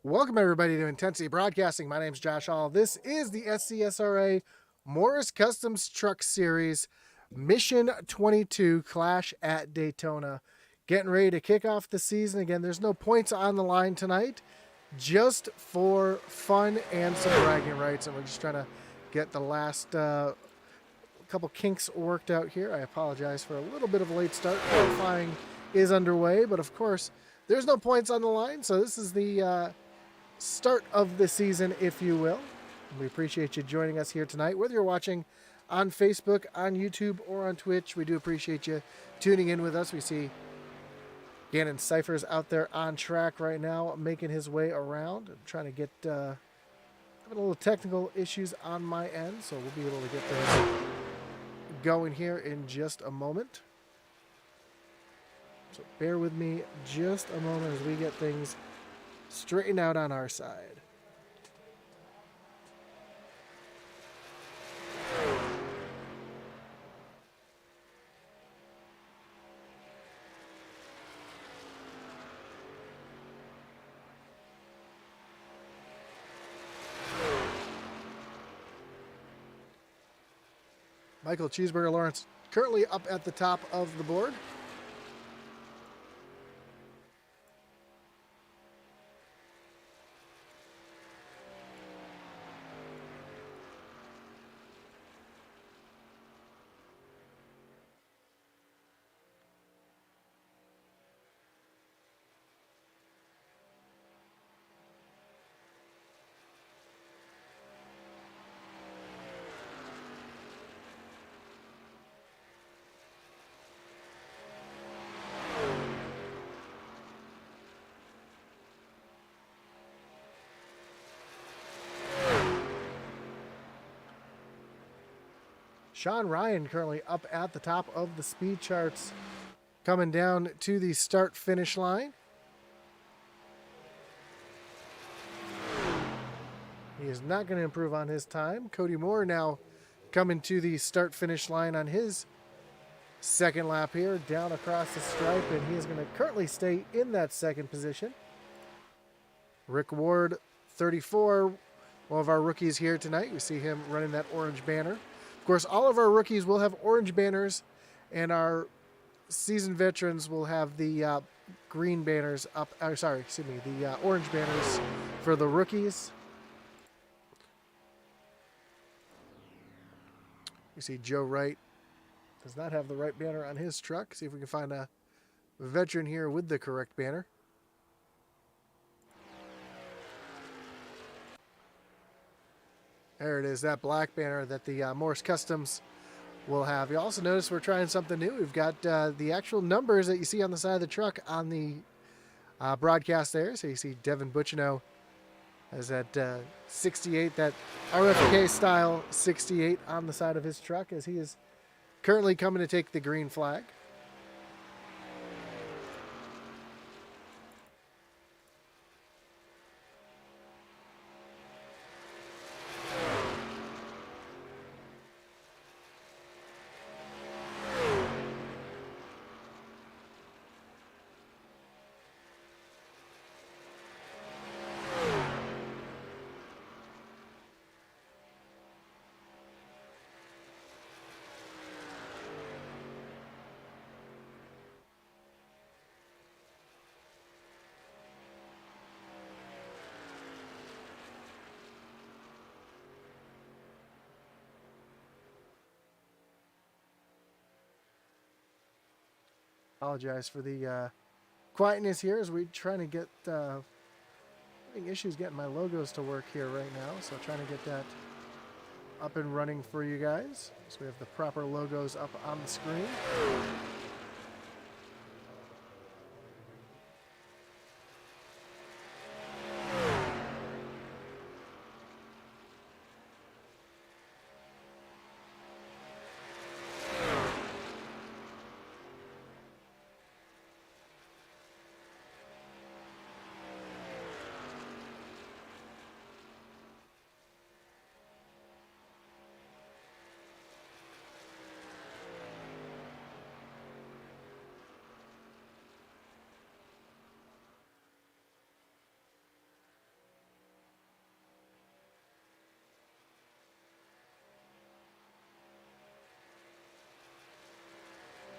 Welcome, everybody, to Intensity Broadcasting. My name is Josh Hall. This is the SCSRA Morris Customs Truck Series Mission 22 Clash at Daytona. Getting ready to kick off the season. Again, there's no points on the line tonight, just for fun and some bragging rights. And we're just trying to get the last couple kinks worked out here. I apologize for a little bit of a late start. Qualifying is underway, but of course, there's no points on the line. So this is the start of the season, if you will. We appreciate you joining us here tonight, whether you're watching on Facebook, on YouTube, or on Twitch. We do appreciate you tuning in with us. We see Gannon Cyphers out there on track right now, making his way around. I'm trying to get having a little technical issues on my end, so we'll be able to get those going here in just a moment. So bear with me just a moment as we get things straighten out on our side. Michael Cheeseburger Lawrence currently up at the top of the board. Sean Ryan currently up at the top of the speed charts, coming down to the start-finish line. He is not going to improve on his time. Cody Moore now coming to the start-finish line on his second lap here, down across the stripe, and he is going to currently stay in that second position. Rick Ward, 34, one of our rookies here tonight. We see him running that orange banner. Of course, all of our rookies will have orange banners, and our seasoned veterans will have the green banners up. The orange banners for the rookies. You see Joe Wright does not have the right banner on his truck. See if we can find a veteran here with the correct banner. There it is, that black banner that the Morris Customs will have. You also notice we're trying something new. We've got the actual numbers that you see on the side of the truck on the broadcast there. So you see Devin Butchino has that 68, that RFK style 68 on the side of his truck, as he is currently coming to take the green flag. Apologize for the quietness here as we're trying to get having issues getting my logos to work here right now, so trying to get that up and running for you guys. So we have the proper logos up on the screen.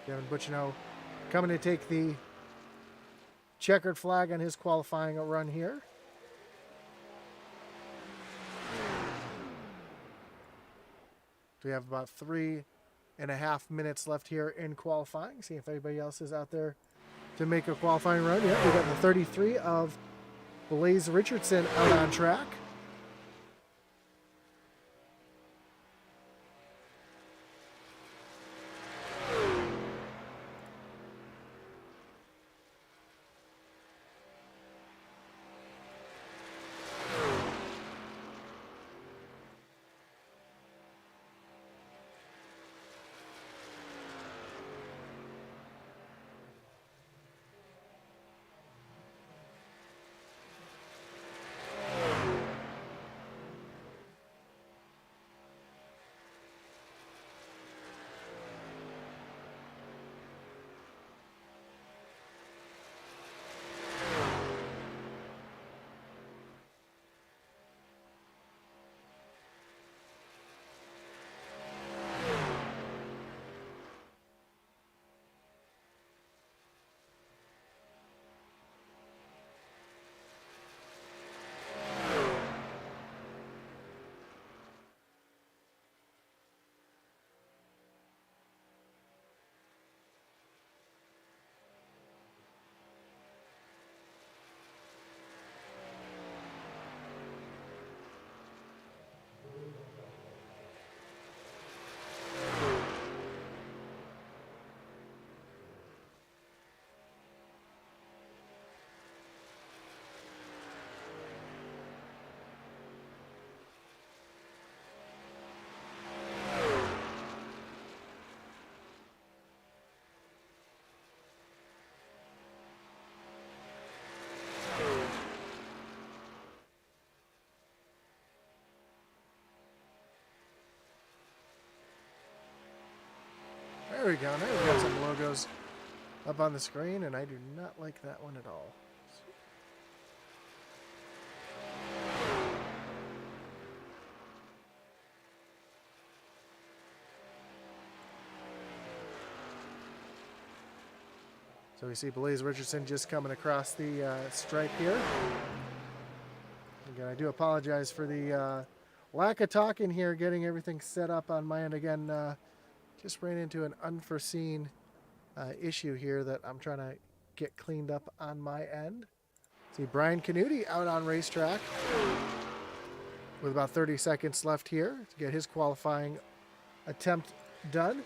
Devin Butchino coming to take the checkered flag on his qualifying run here. We have about 3.5 minutes left here in qualifying. See if anybody else is out there to make a qualifying run. Yeah, we got the 33 of Blaze Richardson out on track. There we go. Now we've got some logos up on the screen, and I do not like that one at all. So we see Blaze Richardson just coming across the stripe here. Again, I do apologize for the lack of talking here, getting everything set up on my end. Again, just ran into an unforeseen issue here that I'm trying to get cleaned up on my end. See Brian Canuti out on racetrack with about 30 seconds left here to get his qualifying attempt done.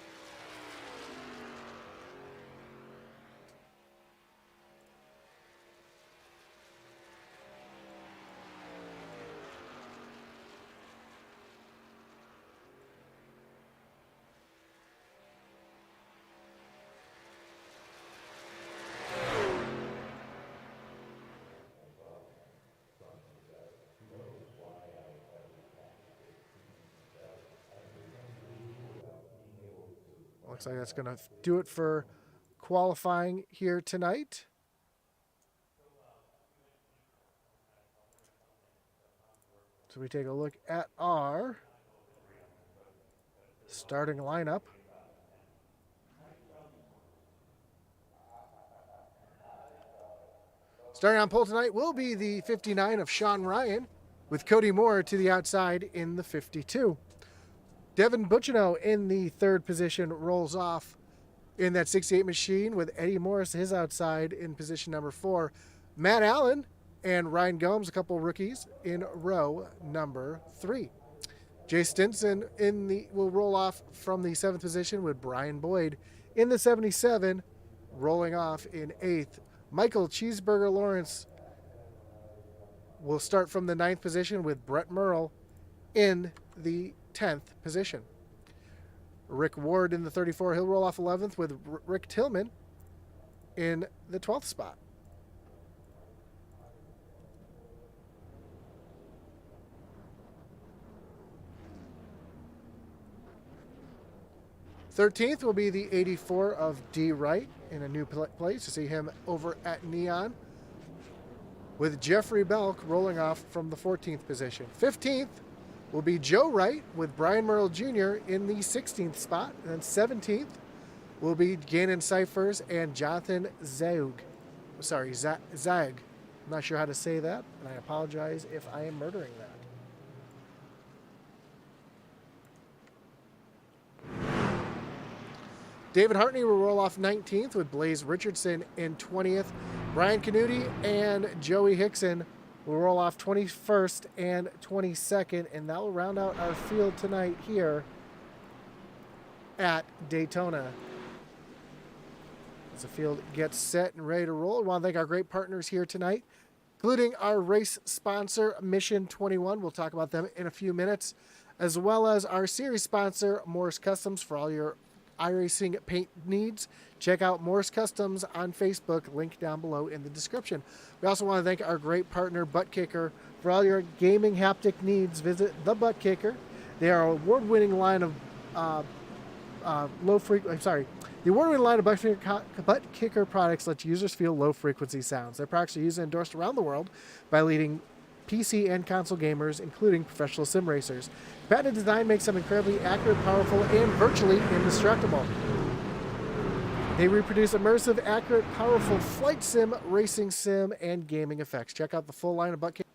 Looks like that's going to do it for qualifying here tonight. So we take a look at our starting lineup. Starting on pole tonight will be the 59 of Sean Ryan, with Cody Moore to the outside in the 52. Devin Butchino in the third position rolls off in that 68 machine, with Eddie Morris his outside in position number 4. Matt Allen and Ryan Gomes, a couple rookies, in row number 3. Jay Stinson will roll off from the 7th position, with Brian Boyd in the 77 rolling off in 8th. Michael Cheeseburger Lawrence will start from the 9th position, with Brett Merle in the 10th position. Rick Ward in the 34, he'll roll off 11th, with Rick Tillman in the 12th spot. '13th will be the 84 of D. Wright in a new place. To see him over at Neon, with Jeffrey Belk rolling off from the 14th position. 15th will be Joe Wright, with Brian Merle Jr. in the 16th spot. And then 17th will be Gannon Cyphers and Jonathan Zag. Zag. I'm not sure how to say that, and I apologize if I am murdering that. David Hartney will roll off 19th with Blaze Richardson in 20th. Brian Canuti and Joey Hickson will roll off 21st and 22nd, and that will round out our field tonight here at Daytona. As the field gets set and ready to roll, I want to thank our great partners here tonight, including our race sponsor, Mission 21. We'll talk about them in a few minutes, as well as our series sponsor, Morris Customs, for all your iRacing paint needs. Check out Morris Customs on Facebook, link down below in the description. We also want to thank our great partner, Butt Kicker, for all your gaming haptic needs. Visit the Butt Kicker. They are an award-winning line of the award-winning line of Butt Kicker products lets users feel low-frequency sounds. Their products are used and endorsed around the world by leading PC and console gamers, including professional sim racers. Patented design makes them incredibly accurate, powerful, and virtually indestructible. They reproduce immersive, accurate, powerful flight sim, racing sim, and gaming effects. Check out the full line of Butt Kicker.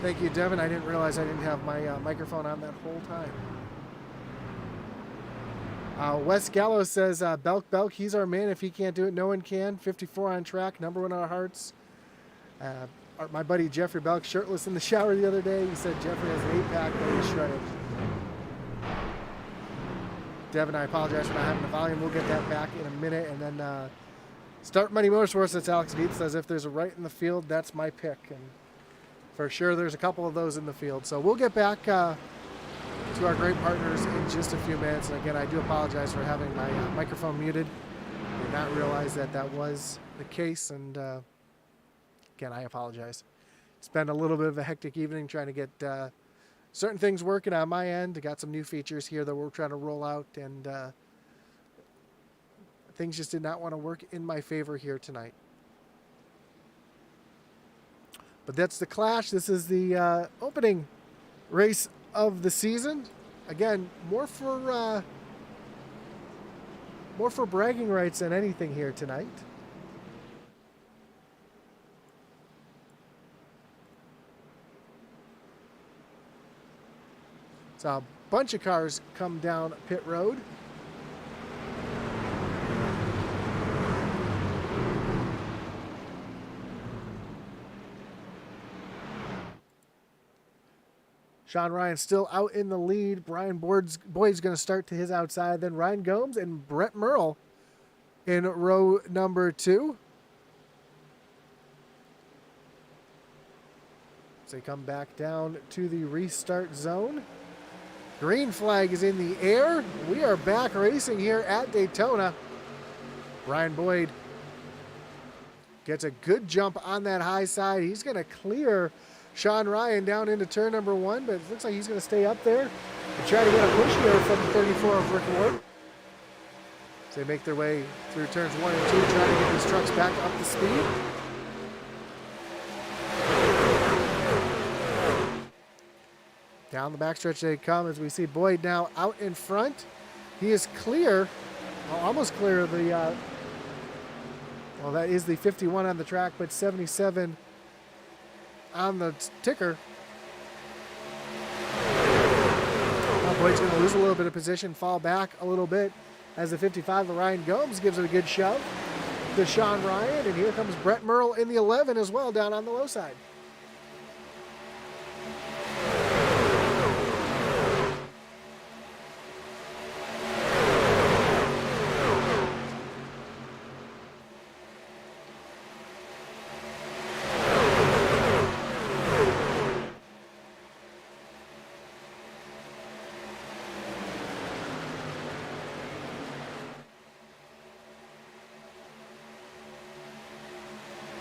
Thank you, Devin. I didn't realize I didn't have my microphone on that whole time. Wes Gallo says, Belk, he's our man. If he can't do it, no one can. 54 on track, number one in our hearts. My buddy Jeffrey Belk, shirtless in the shower the other day. He said Jeffrey has an 8-pack, but he's shredded. Devin, I apologize for not having the volume. We'll get that back in a minute. And then Start Money Motorsports, that's Alex Dietz, says if there's a right in the field, that's my pick. And for sure, there's a couple of those in the field. So we'll get back to our great partners in just a few minutes. And again, I do apologize for having my microphone muted. I did not realize that that was the case. And again, I apologize. Spent a little bit of a hectic evening trying to get certain things working on my end. I got some new features here that we're trying to roll out, and things just did not want to work in my favor here tonight. But that's the Clash. This is the opening race of the season. Again, more for bragging rights than anything here tonight. So a bunch of cars come down pit road. Sean Ryan still out in the lead. Brian Boyd's going to start to his outside. Then Ryan Gomes and Brett Merle in row number 2. So they come back down to the restart zone. Green flag is in the air. We are back racing here at Daytona. Brian Boyd gets a good jump on that high side. He's going to clear Sean Ryan down into turn number 1, but it looks like he's going to stay up there and try to get a push here from 34 of Rick Ward. So they make their way through turns 1 and 2, trying to get these trucks back up to speed. Down the backstretch they come as we see Boyd now out in front. He is clear, well, almost clear of the, well, that is the 51 on the track, but 77 on the ticker. Now Boyd's going to lose a little bit of position, fall back a little bit as the 55, the Ryan Gomes, gives it a good shove to Sean Ryan, and here comes Brett Merle in the 11 as well down on the low side.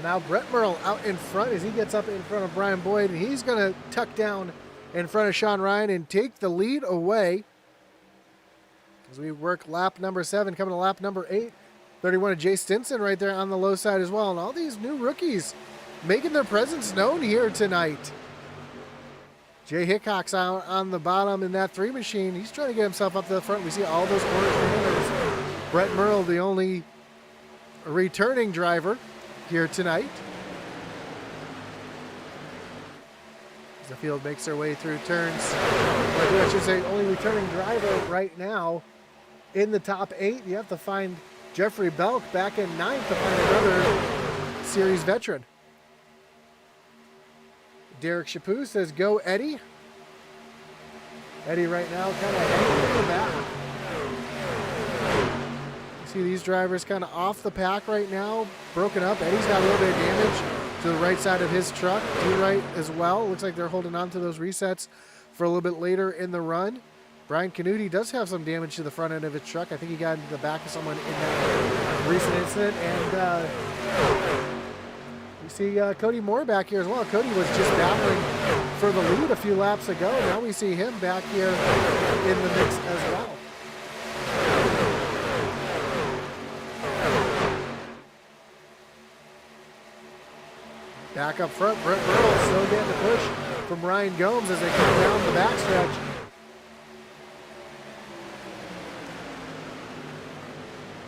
Now Brett Merle out in front as he gets up in front of Brian Boyd, and he's going to tuck down in front of Sean Ryan and take the lead away. As we work lap number 7, coming to lap number 8. 31 of Jay Stinson right there on the low side as well. And all these new rookies making their presence known here tonight. Jay Hickok's out on the bottom in that 3 machine. He's trying to get himself up to the front. We see all those orange banners. Brett Merle, the only returning driver here tonight. As the field makes their way through turns. Or I should say only returning driver right now in the top 8. You have to find Jeffrey Belk back in 9th to find another series veteran. Derek Chaput says, go Eddie. Eddie right now kind of hanging in the back. See these drivers kind of off the pack right now, broken up. Eddie's got a little bit of damage to the right side of his truck. D-right as well. Looks like they're holding on to those resets for a little bit later in the run. Brian Canuti does have some damage to the front end of his truck. I think he got into the back of someone in that recent incident. And we see Cody Moore back here as well. Cody was just battling for the lead a few laps ago. Now we see him back here in the mix as well. Back up front, Brett Merle still getting the push from Ryan Gomes as they come down the backstretch.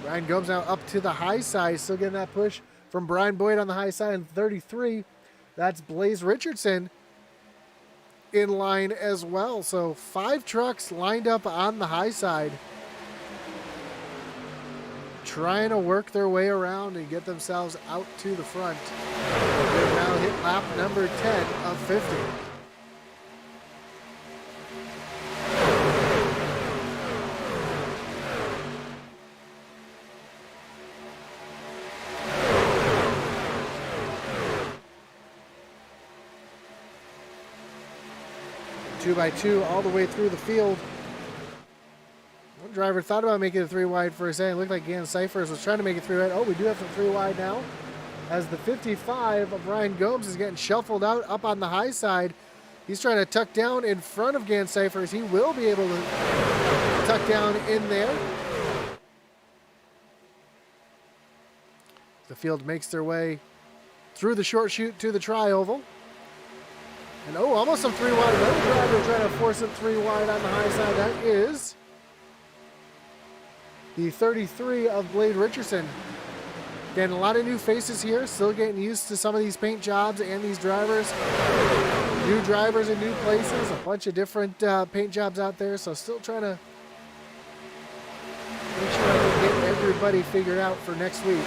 Ryan Gomes now up to the high side, still getting that push from Brian Boyd on the high side in 33. That's Blaze Richardson in line as well. So 5 trucks lined up on the high side, trying to work their way around and get themselves out to the front. They've now hit lap number 10 of 50. Two by two all the way through the field. One driver thought about making it 3 wide for a second. It looked like Gan Cyphers was trying to make it 3 wide. Oh, we do have some 3 wide now, as the 55 of Ryan Gomes is getting shuffled out up on the high side. He's trying to tuck down in front of Gan Cyphers. He will be able to tuck down in there. The field makes their way through the short chute to the tri-oval. And oh, almost some 3 wide. Another driver trying to force it 3 wide on the high side. That is the 33 of Blade Richardson. Again, a lot of new faces here. Still getting used to some of these paint jobs and these drivers. New drivers in new places. A bunch of different paint jobs out there. So still trying to make sure I can get everybody figured out for next week.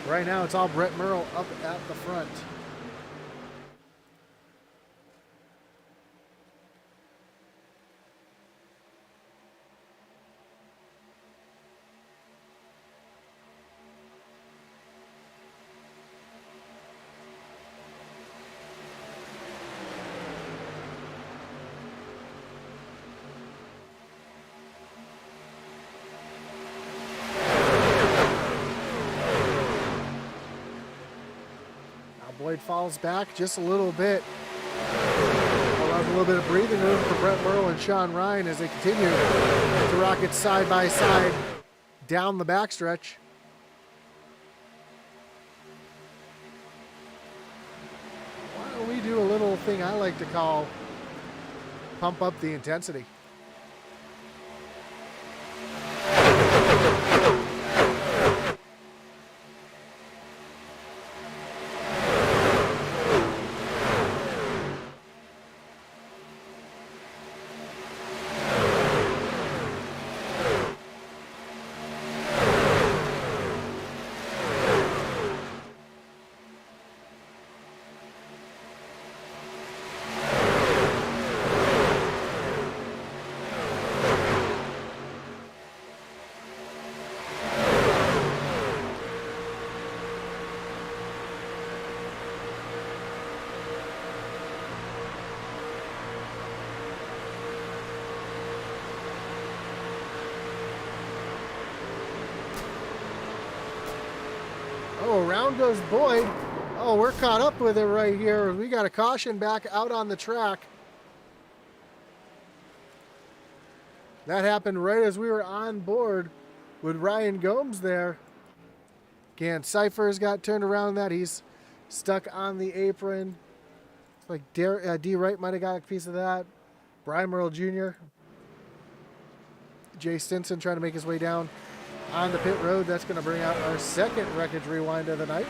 Right now, it's all Brett Merle up at the front. Boyd falls back just a little bit. Allows a little bit of breathing room for Brett Merle and Sean Ryan as they continue to rocket side by side down the backstretch. Why don't we do a little thing I like to call pump up the intensity? Oh, around goes Boyd. Oh, we're caught up with it right here. We got a caution back out on the track. That happened right as we were on board with Ryan Gomes there. Gan Cyphers got turned around that. He's stuck on the apron. Like D. Wright might have got a piece of that. Brian Merle Jr. Jay Stinson trying to make his way down on the pit road. That's going to bring out our second wreckage rewind of the night.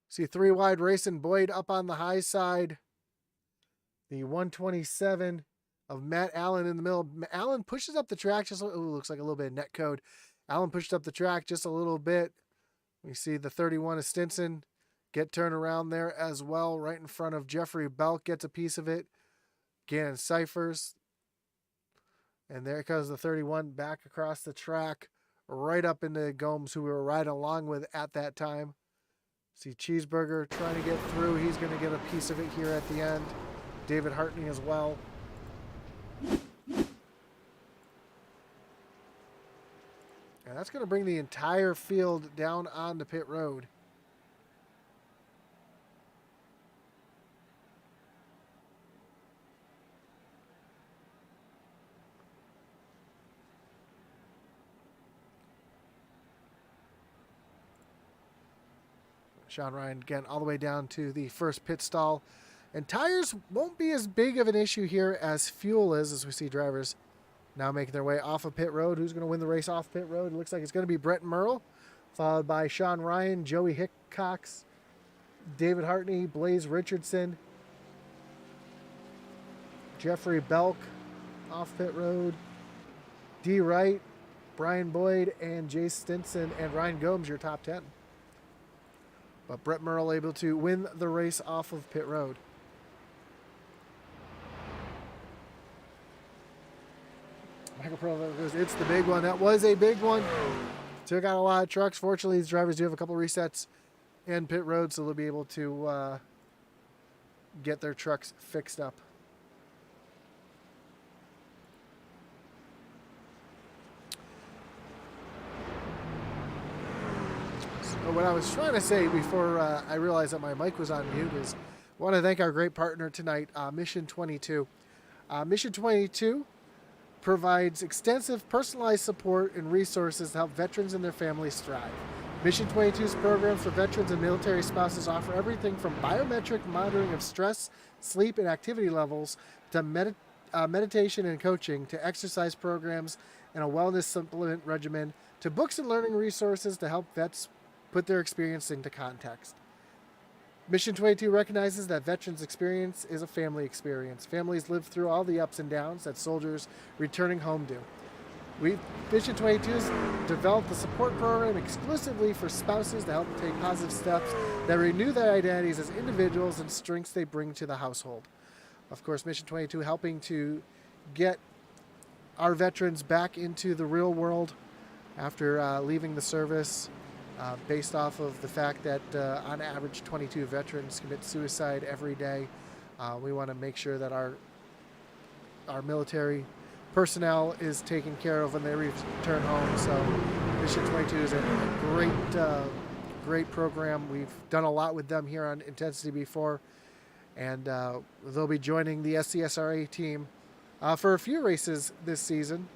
See 3 wide racing Boyd up on the high side. The 127 of Matt Allen in the middle. Allen pushes up the track just, looks like a little bit of net code. Allen pushed up the track just a little bit. We see the 31 of Stinson get turned around there as well, right in front of Jeffrey Belk, gets a piece of it. Gannon Cyphers. And there comes the 31 back across the track, right up into Gomes, who we were riding along with at that time. See Cheeseburger trying to get through. He's going to get a piece of it here at the end. David Hartney as well. And that's going to bring the entire field down on the pit road. Sean Ryan again all the way down to the first pit stall. And tires won't be as big of an issue here as fuel is, as we see drivers now making their way off of pit road. Who's going to win the race off pit road? It looks like it's going to be Brett Merle, followed by Sean Ryan, Joey Hickox, David Hartney, Blaze Richardson, Jeffrey Belk off pit road, D. Wright, Brian Boyd, and Jay Stinson, and Ryan Gomes, your top 10. But Brett Merle able to win the race off of pit road. Michael Pearl goes, it's the big one. That was a big one. Took out a lot of trucks. Fortunately, these drivers do have a couple resets in pit road, so they'll be able to get their trucks fixed up. So what I was trying to say before I realized that my mic was on mute is I want to thank our great partner tonight, Mission 22. Mission 22 provides extensive personalized support and resources to help veterans and their families thrive. Mission 22's programs for veterans and military spouses offer everything from biometric monitoring of stress, sleep, and activity levels to meditation and coaching to exercise programs and a wellness supplement regimen to books and learning resources to help vets put their experience into context. Mission 22 recognizes that veterans' experience is a family experience. Families live through all the ups and downs that soldiers returning home do. Mission 22 has developed a support program exclusively for spouses to help take positive steps that renew their identities as individuals and strengths they bring to the household. Of course, Mission 22 helping to get our veterans back into the real world after leaving the service. Based off of the fact that on average 22 veterans commit suicide every day. We want to make sure that our military personnel is taken care of when they return home. So Mission 22 is a great program. We've done a lot with them here on Intensity before, and they'll be joining the SCSRA team for a few races this season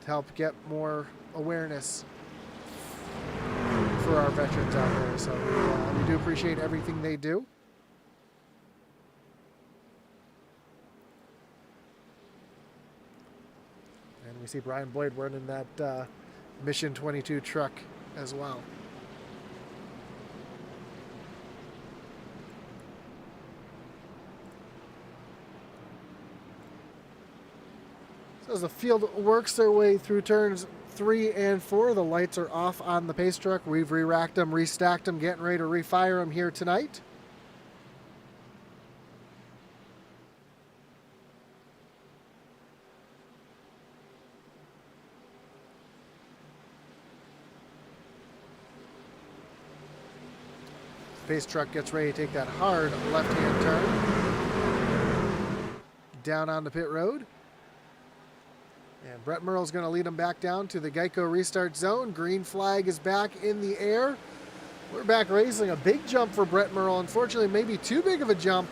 to help get more awareness for our veterans out there. So we do appreciate everything they do. And we see Brian Boyd running that Mission 22 truck as well. So as the field works their way through turns 3 and 4, the lights are off on the pace truck. We've re-racked them, restacked them, getting ready to refire them here tonight. Pace truck gets ready to take that hard left-hand turn down on the pit road. And Brett Merle's going to lead them back down to the Geico restart zone. Green flag is back in the air. We're back racing. A big jump for Brett Merle. Unfortunately, maybe too big of a jump.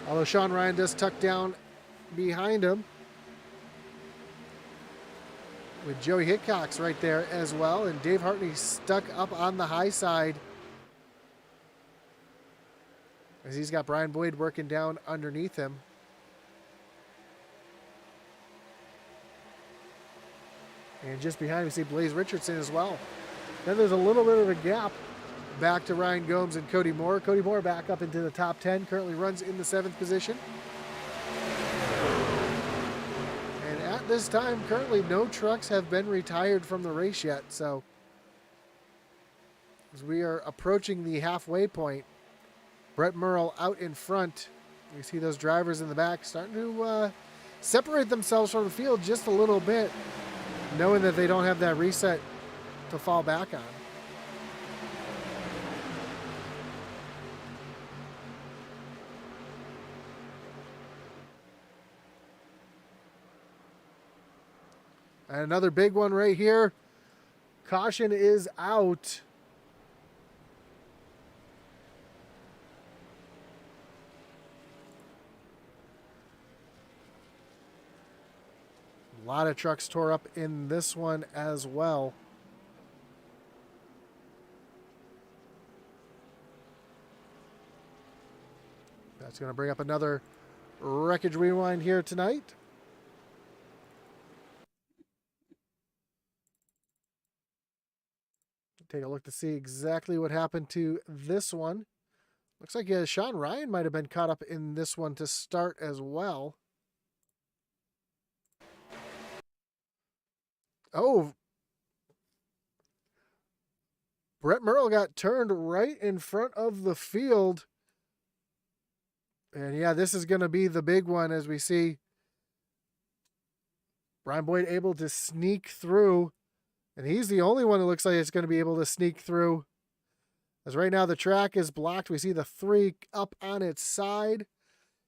Although Sean Ryan does tuck down behind him. With Joey Hickox right there as well. And Dave Hartney stuck up on the high side, as he's got Brian Boyd working down underneath him. And just behind we see Blaze Richardson as well. Then there's a little bit of a gap back to Ryan Gomes and Cody Moore. Cody Moore back up into the top 10, currently runs in the 7th position. And at this time, currently no trucks have been retired from the race yet. So as we are approaching the halfway point, Brett Merle out in front. You see those drivers in the back starting to separate themselves from the field just a little bit, knowing that they don't have that reset to fall back on. And another big one right here. Caution is out. A lot of trucks tore up in this one as well. That's going to bring up another wreckage rewind here tonight. Take a look to see exactly what happened to this one. Looks like Sean Ryan might have been caught up in this one to start as well. Oh, Brett Merle got turned right in front of the field. And yeah, this is going to be the big one as we see Brian Boyd able to sneak through. And he's the only one that looks like it's going to be able to sneak through. As right now the track is blocked. We see the 3 up on its side.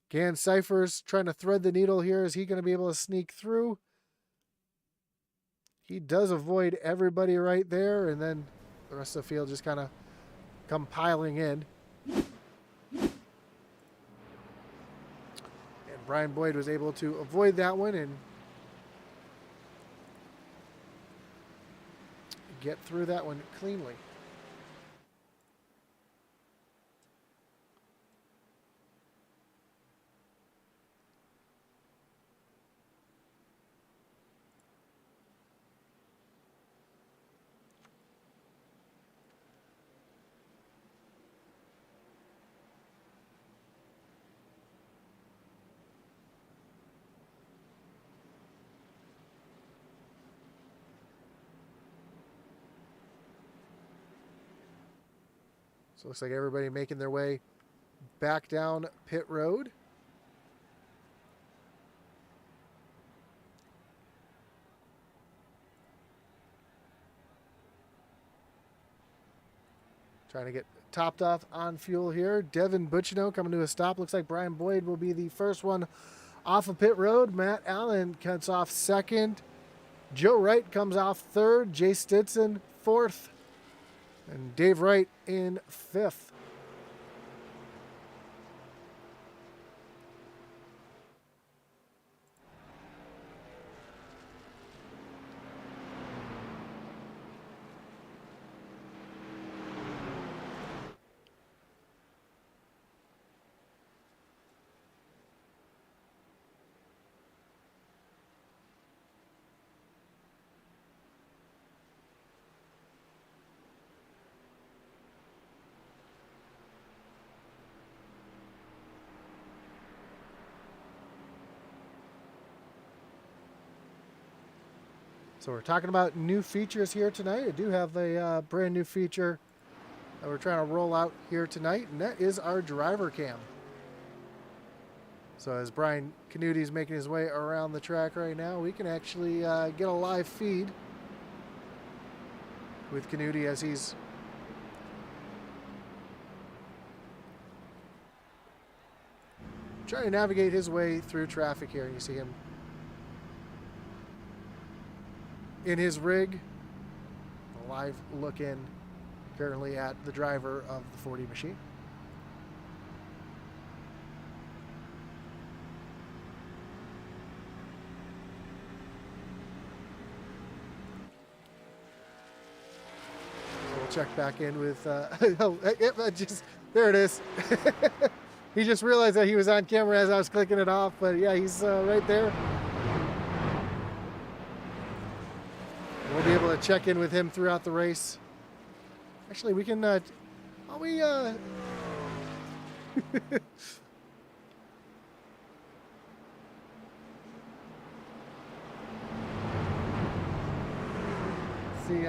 Gan Cyphers trying to thread the needle here. Is he going to be able to sneak through? He does avoid everybody right there. And then the rest of the field just kind of come piling in. And Brian Boyd was able to avoid that one and get through that one cleanly. So it looks like everybody making their way back down pit road. Trying to get topped off on fuel here. Devin Butchino coming to a stop. Looks like Brian Boyd will be the first one off of pit road. Matt Allen cuts off second. Joe Wright comes off third. Jay Stinson fourth. And Dave Wright in fifth. So we're talking about new features here tonight. I do have a brand new feature that we're trying to roll out here tonight, and that is our driver cam. So as Brian Canuti is making his way around the track right now, we can actually get a live feed with Canuti as he's trying to navigate his way through traffic here. You see him in his rig, a live look in currently at the driver of the 40 machine. So we'll check back in with, there it is. He just realized that he was on camera as I was clicking it off, but yeah, he's right there. We'll be able to check in with him throughout the race. Actually, we can, see,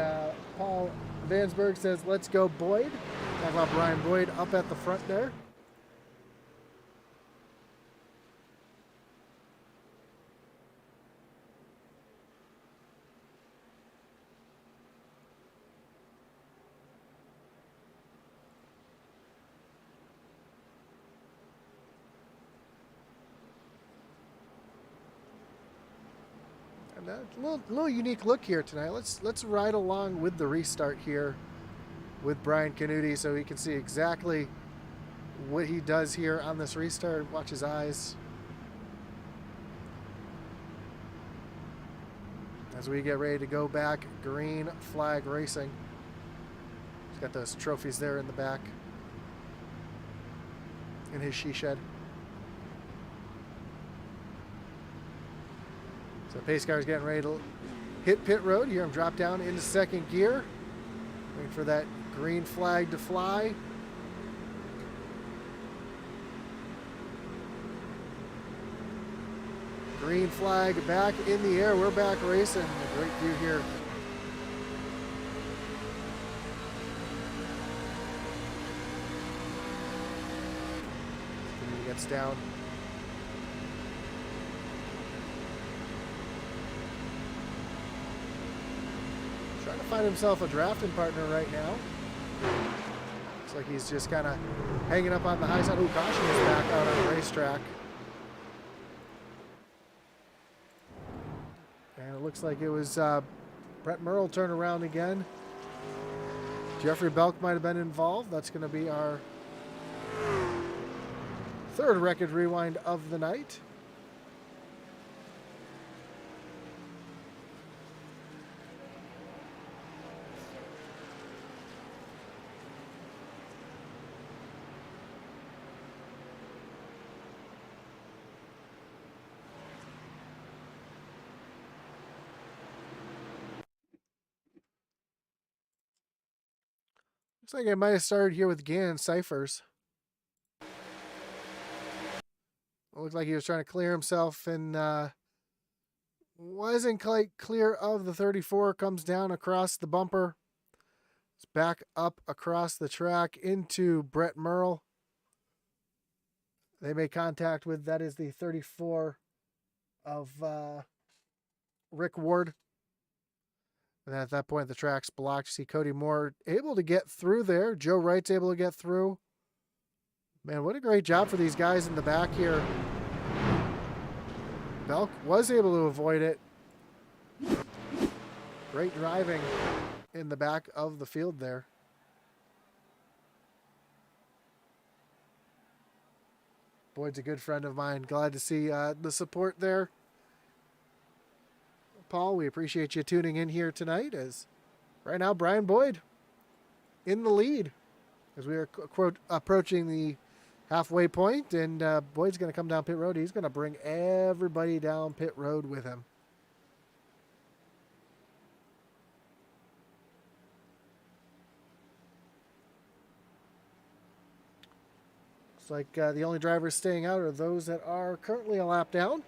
Paul Vansberg says, let's go Boyd. How about Brian Boyd up at the front there? A little unique look here tonight. Let's ride along with the restart here with Brian Canuti so he can see exactly what he does here on this restart. Watch his eyes as we get ready to go back. Green flag racing. He's got those trophies there in the back. in his she shed. So pace car is getting ready to hit pit road. You hear him drop down into second gear. Waiting for that green flag to fly. Green flag back in the air. We're back racing. A great view here. He gets down. Trying to find himself a drafting partner right now. Looks like he's just kind of hanging up on the high side. Ooh, caution is back out on the racetrack. And it looks like it was Brett Merle turn around again. Jeffrey Belk might have been involved. That's going to be our third record rewind of the night. Looks like I might have started here with Gannon Cyphers. It looked like he was trying to clear himself and wasn't quite clear of the 34. Comes down across the bumper. It's back up across the track into Brett Merle. They made contact with, that is the 34 of Rick Ward. And at that point, the track's blocked. You see Cody Moore able to get through there. Joe Wright's able to get through. Man, what a great job for these guys in the back here. Belk was able to avoid it. Great driving in the back of the field there. Boyd's a good friend of mine. Glad to see the support there. Paul, we appreciate you tuning in here tonight, as right now Brian Boyd in the lead as we are approaching the halfway point, and Boyd's going to come down pit road. He's going to bring everybody down pit road with him. Looks like the only drivers staying out are those that are currently a lap down.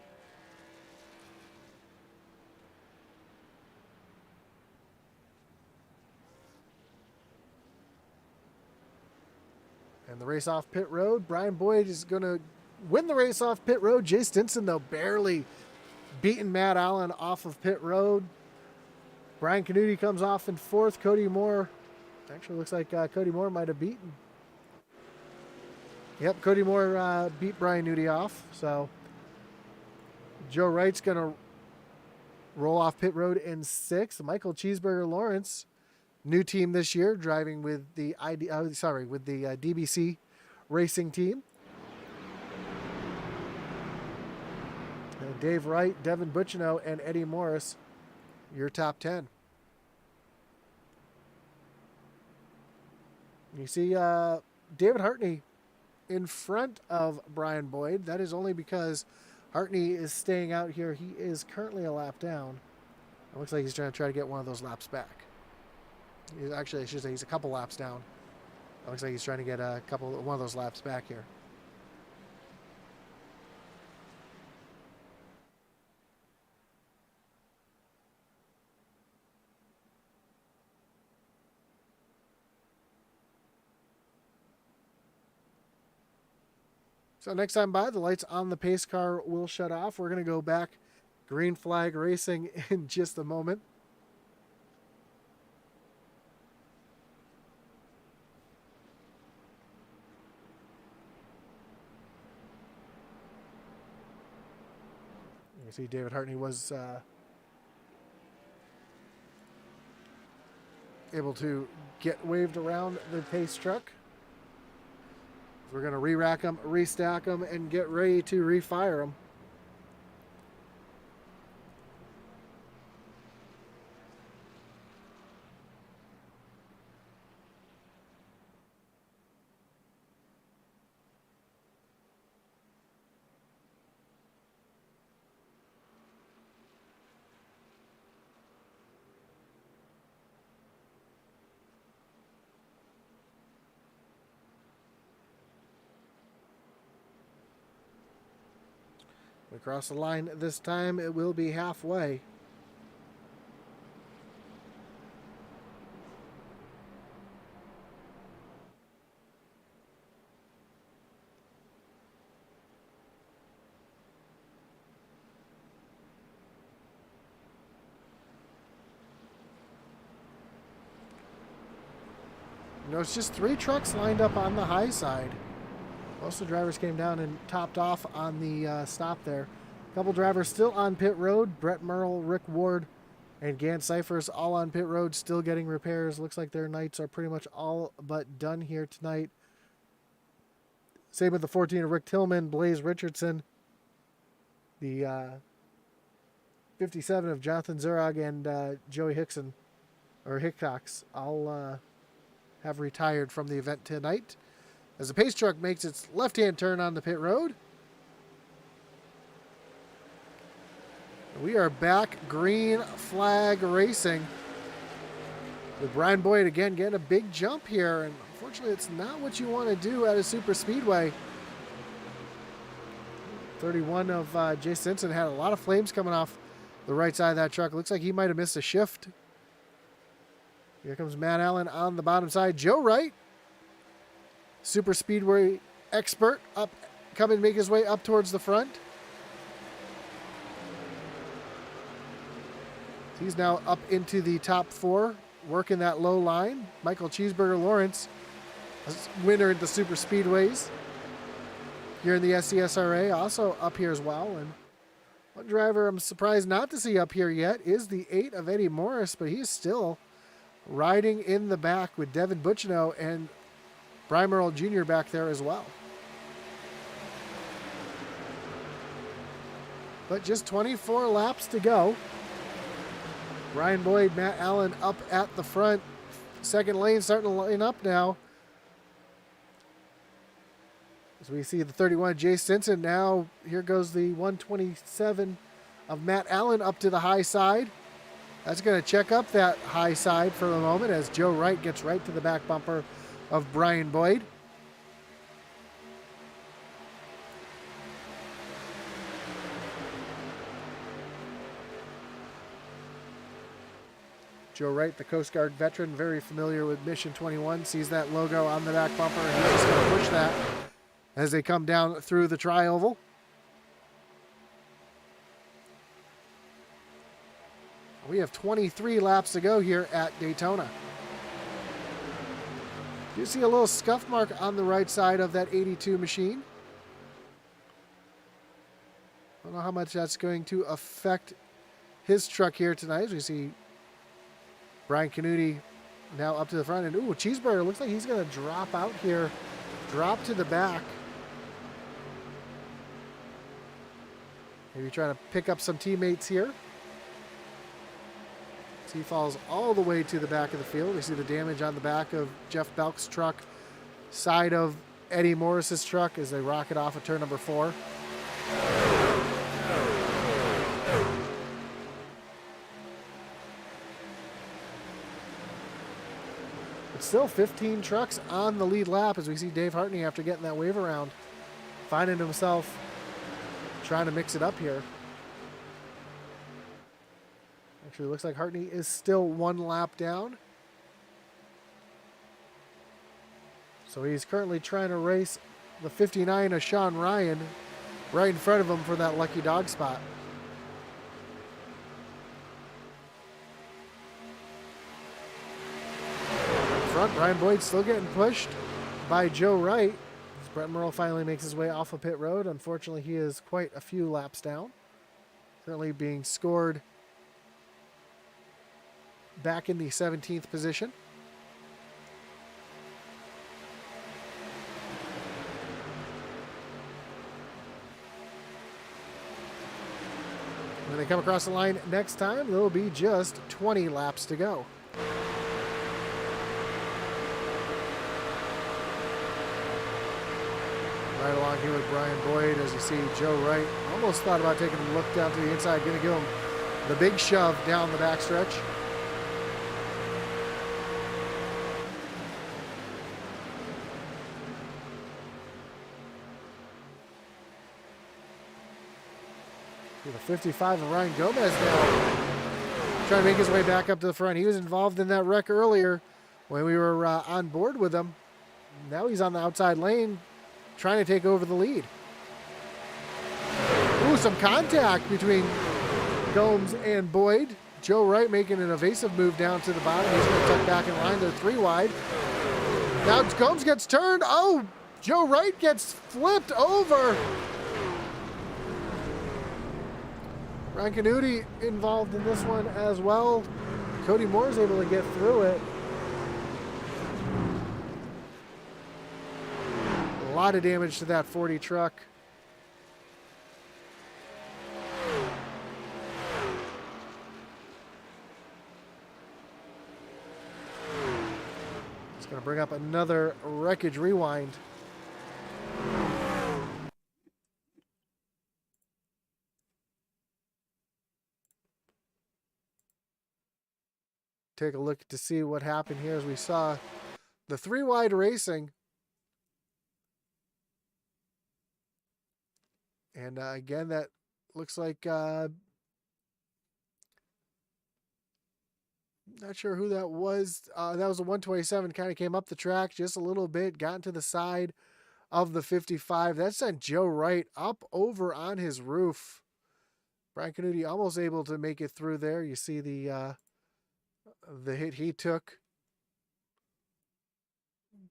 And the race off pit road, Brian Boyd is going to win the race off pit road. Jay Stinson, though, barely beating Matt Allen off of pit road. Brian Canuti comes off in fourth. Cody Moore, actually looks like Cody Moore might have beaten. Yep, Cody Moore beat Brian Nudie off. So Joe Wright's going to roll off pit road in sixth. Michael Cheeseburger Lawrence, new team this year, driving with the DBC racing team. And Dave Wright, Devin Butchino, and Eddie Morris, your top 10. You see David Hartney in front of Brian Boyd. That is only because Hartney is staying out here. He is currently a lap down. It looks like he's trying to get one of those laps back. Actually, I should say he's a couple laps down. It looks like he's trying to get one of those laps back here. So next time by, the lights on the pace car will shut off. We're going to go back green flag racing in just a moment. You see David Hartney was able to get waved around the pace truck. We're going to re-rack them, restack them, and get ready to refire them. Across the line this time, it will be halfway. You know, it's just 3 trucks lined up on the high side. Most of the drivers came down and topped off on the stop there. A couple drivers still on pit road. Brett Merle, Rick Ward, and Gan Cyphers all on pit road, still getting repairs. Looks like their nights are pretty much all but done here tonight. Same with the 14 of Rick Tillman, Blaze Richardson, the 57 of Jonathan Zurag, and Joey Hickson, or Hickox, all have retired from the event tonight. As the pace truck makes its left-hand turn on the pit road. We are back green flag racing. With Brian Boyd again getting a big jump here, and unfortunately it's not what you want to do at a super speedway. 31 of Jay Stinson had a lot of flames coming off the right side of that truck. Looks like he might have missed a shift. Here comes Matt Allen on the bottom side. Joe Wright, super speedway expert, up, coming to make his way up towards the front. He's now up into the top 4, working that low line. Michael Cheeseburger Lawrence, winner at the super speedways here in the SCSRA, also up here as well. And one driver I'm surprised not to see up here yet is the 8 of Eddie Morris, but he's still riding in the back with Devin Butchino and Brian Merle Jr. back there as well. But just 24 laps to go. Brian Boyd, Matt Allen up at the front. Second lane starting to line up now. As we see the 31, Jay Stinson. Now here goes the 127 of Matt Allen up to the high side. That's going to check up that high side for the moment as Joe Wright gets right to the back bumper of Brian Boyd. Joe Wright, the Coast Guard veteran, very familiar with Mission 21, sees that logo on the back bumper, and he's just going to push that as they come down through the tri-oval. We have 23 laps to go here at Daytona. You see a little scuff mark on the right side of that 82 machine. I don't know how much that's going to affect his truck here tonight. As we see Brian Canuti now up to the front. And ooh, Cheeseburger looks like he's going to drop out here. Drop to the back. Maybe trying to pick up some teammates here. He falls all the way to the back of the field. We see the damage on the back of Jeff Belk's truck, side of Eddie Morris's truck as they rocket off at turn number 4. It's still 15 trucks on the lead lap as we see Dave Hartney, after getting that wave around, finding himself trying to mix it up here. Actually, looks like Hartney is still 1 lap down. So he's currently trying to race the 59 of Sean Ryan right in front of him for that lucky dog spot. In front, Brian Boyd still getting pushed by Joe Wright. As Brett Merle finally makes his way off of pit road. Unfortunately, he is quite a few laps down. Currently being scored back in the 17th position. When they come across the line next time, there will be just 20 laps to go. Right along here with Brian Boyd as you see Joe Wright almost thought about taking a look down to the inside, going to give him the big shove down the backstretch. The 55 of Ryan Gomez now trying to make his way back up to the front. He was involved in that wreck earlier when we were on board with him. Now he's on the outside lane trying to take over the lead. Ooh, some contact between Gomes and Boyd. Joe Wright making an evasive move down to the bottom. He's going to tuck back in line. They're 3 wide. Now Gomes gets turned. Oh, Joe Wright gets flipped over. Ryan Canuti involved in this one as well. Cody Moore is able to get through it. A lot of damage to that 40 truck. It's going to bring up another wreckage rewind. Take a look to see what happened here as we saw the 3 wide racing. And again, that looks like, not sure who that was. That was a 127, kind of came up the track just a little bit, got into the side of the 55. That sent Joe Wright up over on his roof. Brian Canuti almost able to make it through there. You see the hit he took.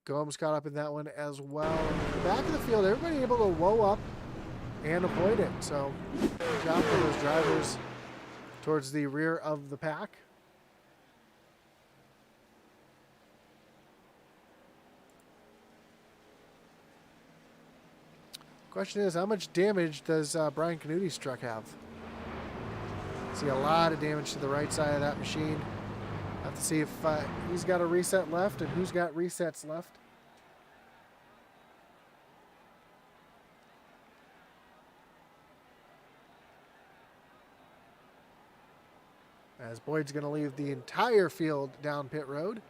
Gomes caught up in that one as well. In the back of the field, everybody able to woe up and avoid it. So, good job for those drivers towards the rear of the pack. Question is, how much damage does Brian Canuti's truck have? See a lot of damage to the right side of that machine. Have to see if he's got a reset left and who's got resets left. As Boyd's going to leave the entire field down pit road.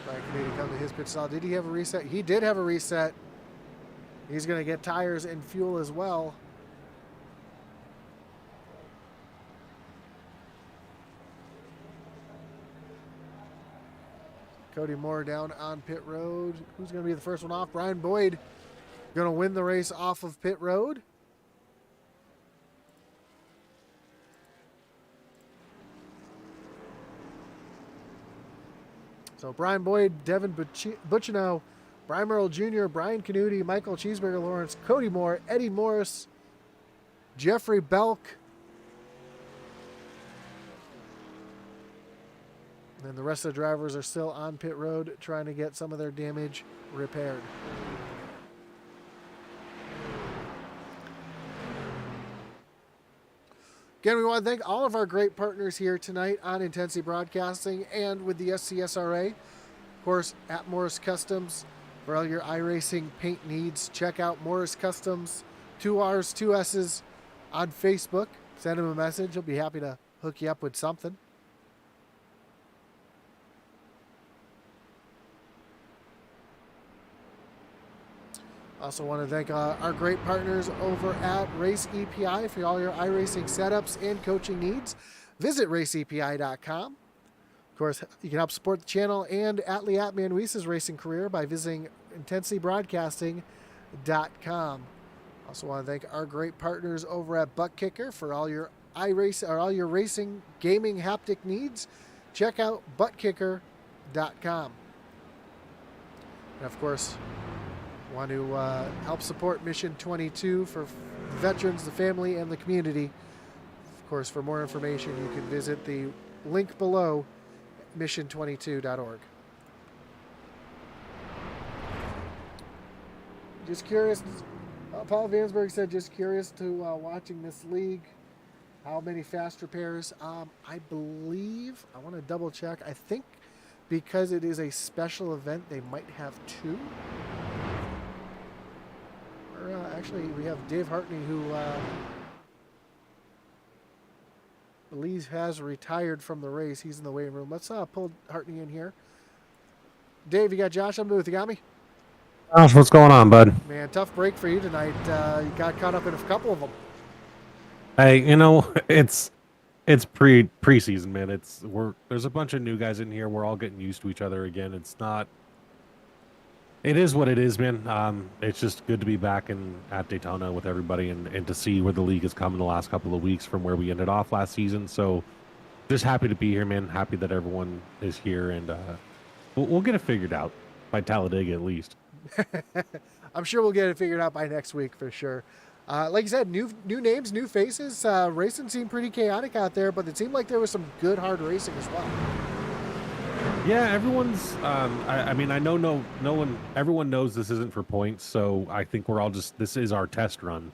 Brian Canadian come to his pit stall. Did he have a reset? He did have a reset. He's going to get tires and fuel as well. Cody Moore down on pit road. Who's going to be the first one off? Brian Boyd going to win the race off of pit road. So Brian Boyd, Devin Buccino, Brian Merle Jr., Brian Canuti, Michael Cheeseburger Lawrence, Cody Moore, Eddie Morris, Jeffrey Belk. And the rest of the drivers are still on pit road trying to get some of their damage repaired. Again, we want to thank all of our great partners here tonight on Intensity Broadcasting and with the SCSRA. Of course, at Morris Customs for all your iRacing paint needs. Check out Morris Customs, 2 R's, 2 S's on Facebook. Send him a message. He'll be happy to hook you up with something. Also want to thank our great partners over at Race EPI for all your iRacing setups and coaching needs. Visit raceepi.com. Of course, you can help support the channel and Atlee Atman-Weiss's racing career by visiting intensitybroadcasting.com. Also want to thank our great partners over at Butt Kicker for all your racing gaming haptic needs. Check out buttkicker.com. And of course, want to help support Mission 22 for the veterans, the family, and the community. Of course, for more information, you can visit the link below, mission22.org. Just curious, Paul Vansberg said, just curious to watching this league, how many fast repairs? I believe, I want to double check, I think because it is a special event, they might have 2. Actually, we have Dave Hartney, who Lee has retired from the race. He's in the waiting room. Let's pull Hartney in here. Dave, you got Josh on booth. You got me? Josh, what's going on, bud? Man, tough break for you tonight. You got caught up in a couple of them. Hey, it's preseason, man. There's a bunch of new guys in here. We're all getting used to each other again. It is what it is, man. It's just good to be back at Daytona with everybody and to see where the league has come in the last couple of weeks from where we ended off last season. So just happy to be here, man. Happy that everyone is here, and we'll get it figured out by Talladega at least. I'm sure we'll get it figured out by next week for sure. Like you said, new names, new faces. Racing seemed pretty chaotic out there, but it seemed like there was some good hard racing as well. Yeah, everyone's. I mean, I know no one. Everyone knows this isn't for points, so I think we're all just. This is our test run.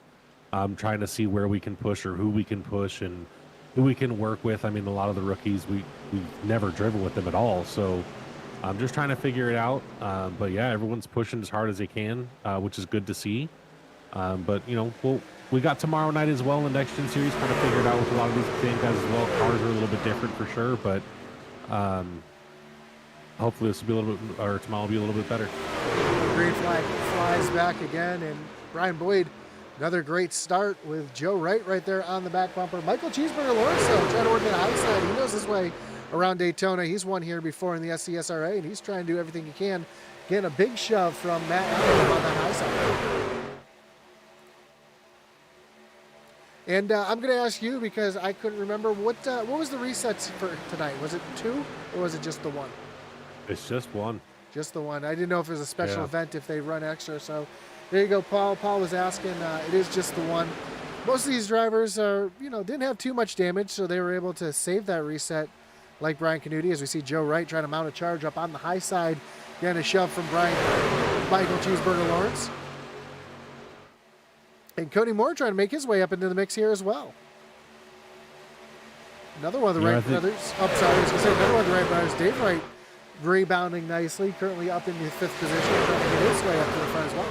Trying to see where we can push or who we can push and who we can work with. I mean, a lot of the rookies we've never driven with them at all, so I'm just trying to figure it out. But yeah, everyone's pushing as hard as they can, which is good to see. But we got tomorrow night as well in the next gen series, kind of figure it out with a lot of these same guys as well. Cars are a little bit different for sure, but hopefully this will be a little bit, or tomorrow will be a little bit better. Green flag flies back again, and Brian Boyd, another great start with Joe Wright right there on the back bumper. Michael Cheeseburger Lawrence, though, trying to work the high side. He knows his way around Daytona. He's won here before in the SCSRA, and he's trying to do everything he can. Getting a big shove from Matt Allen on that high side. And I'm going to ask you because I couldn't remember what was the resets for tonight. Was it 2 or was it just the 1? It's just one. Just the one. I didn't know if it was a special Yeah. event if they run extra. So there you go, Paul. Paul was asking. It is just the one. Most of these drivers are, didn't have too much damage, so they were able to save that reset. Like Brian Canuti, as we see Joe Wright trying to mount a charge up on the high side, getting a shove from Michael Cheeseburger Lawrence. And Cody Moore trying to make his way up into the mix here as well. Another one of the Wright brothers. Oh, sorry, I was going to say another one of the Wright brothers. Dave Wright rebounding nicely, currently up in the 5th position, trying to get his way up to the front as well.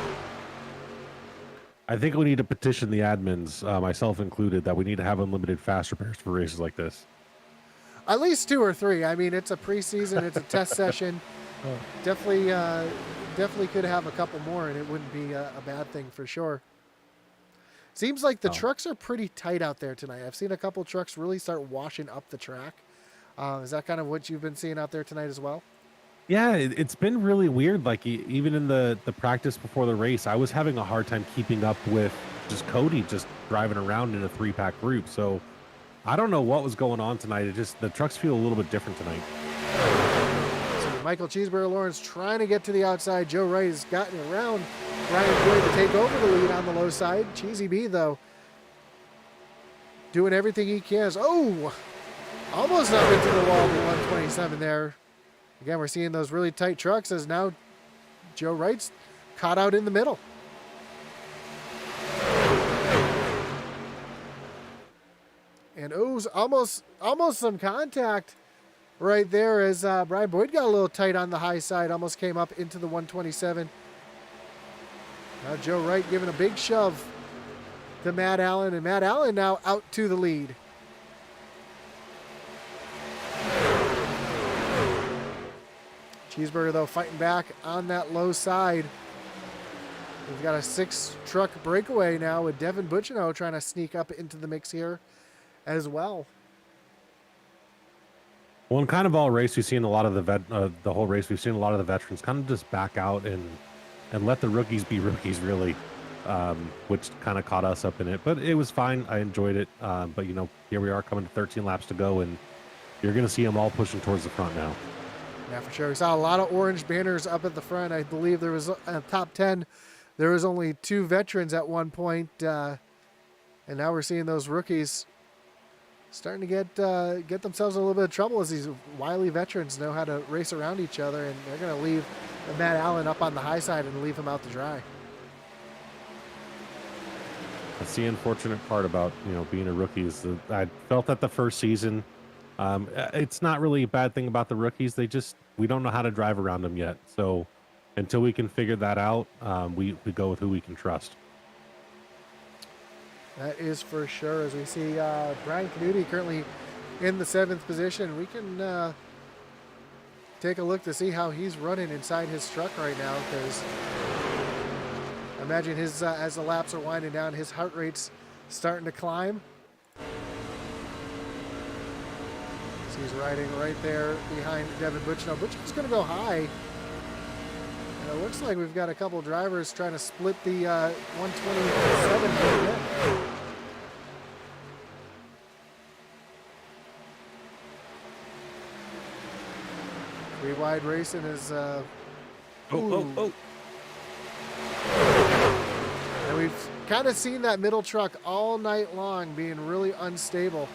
I think we need to petition the admins, myself included, that we need to have unlimited fast repairs for races like this. At least 2 or 3. I mean, it's a preseason, it's a test session. Definitely could have a couple more, and it wouldn't be a bad thing for sure. Seems like the trucks are pretty tight out there tonight. I've seen a couple trucks really start washing up the track. Is that kind of what you've been seeing out there tonight as well? Yeah, it's been really weird. Like even in the practice before the race, I was having a hard time keeping up with just Cody just driving around in a 3-pack group. So I don't know what was going on tonight. The trucks feel a little bit different tonight. So Michael Cheeseburger Lawrence trying to get to the outside. Joe Wright has gotten around Brian Boyd to take over the lead on the low side. Cheesy B, though, doing everything he can. Oh, almost up into the wall of the 127 there. Again, we're seeing those really tight trucks as now Joe Wright's caught out in the middle. And almost some contact right there as Brian Boyd got a little tight on the high side, almost came up into the 127. Now Joe Wright giving a big shove to Matt Allen, and Matt Allen now out to the lead. Cheeseburger, though, fighting back on that low side. We've got a 6-truck breakaway now with Devin Butchino trying to sneak up into the mix here as well. Well, in kind of all race, we've seen a lot of the whole race. We've seen a lot of the veterans kind of just back out and let the rookies be rookies, really, which kind of caught us up in it. But it was fine. I enjoyed it. But here we are coming to 13 laps to go, and you're going to see them all pushing towards the front now. Yeah, for sure. We saw a lot of orange banners up at the front. I believe there was top 10. There was only 2 veterans at one point, and now we're seeing those rookies starting to get themselves in a little bit of trouble as these wily veterans know how to race around each other, and they're going to leave Matt Allen up on the high side and leave him out to dry. That's the unfortunate part about being a rookie is that I felt that the first season. It's not really a bad thing about the rookies. We don't know how to drive around them yet. So until we can figure that out, we go with who we can trust. That is for sure. As we see Brian Canuti currently in the 7th position. We can take a look to see how he's running inside his truck right now, because imagine his as the laps are winding down, his heart rate's starting to climb. So he's riding right there behind Devin Butchno. Butchno's going to go high. And it looks like we've got a couple drivers trying to split the 127 minute. Three wide racing is and we've kind of seen that middle truck all night long being really unstable,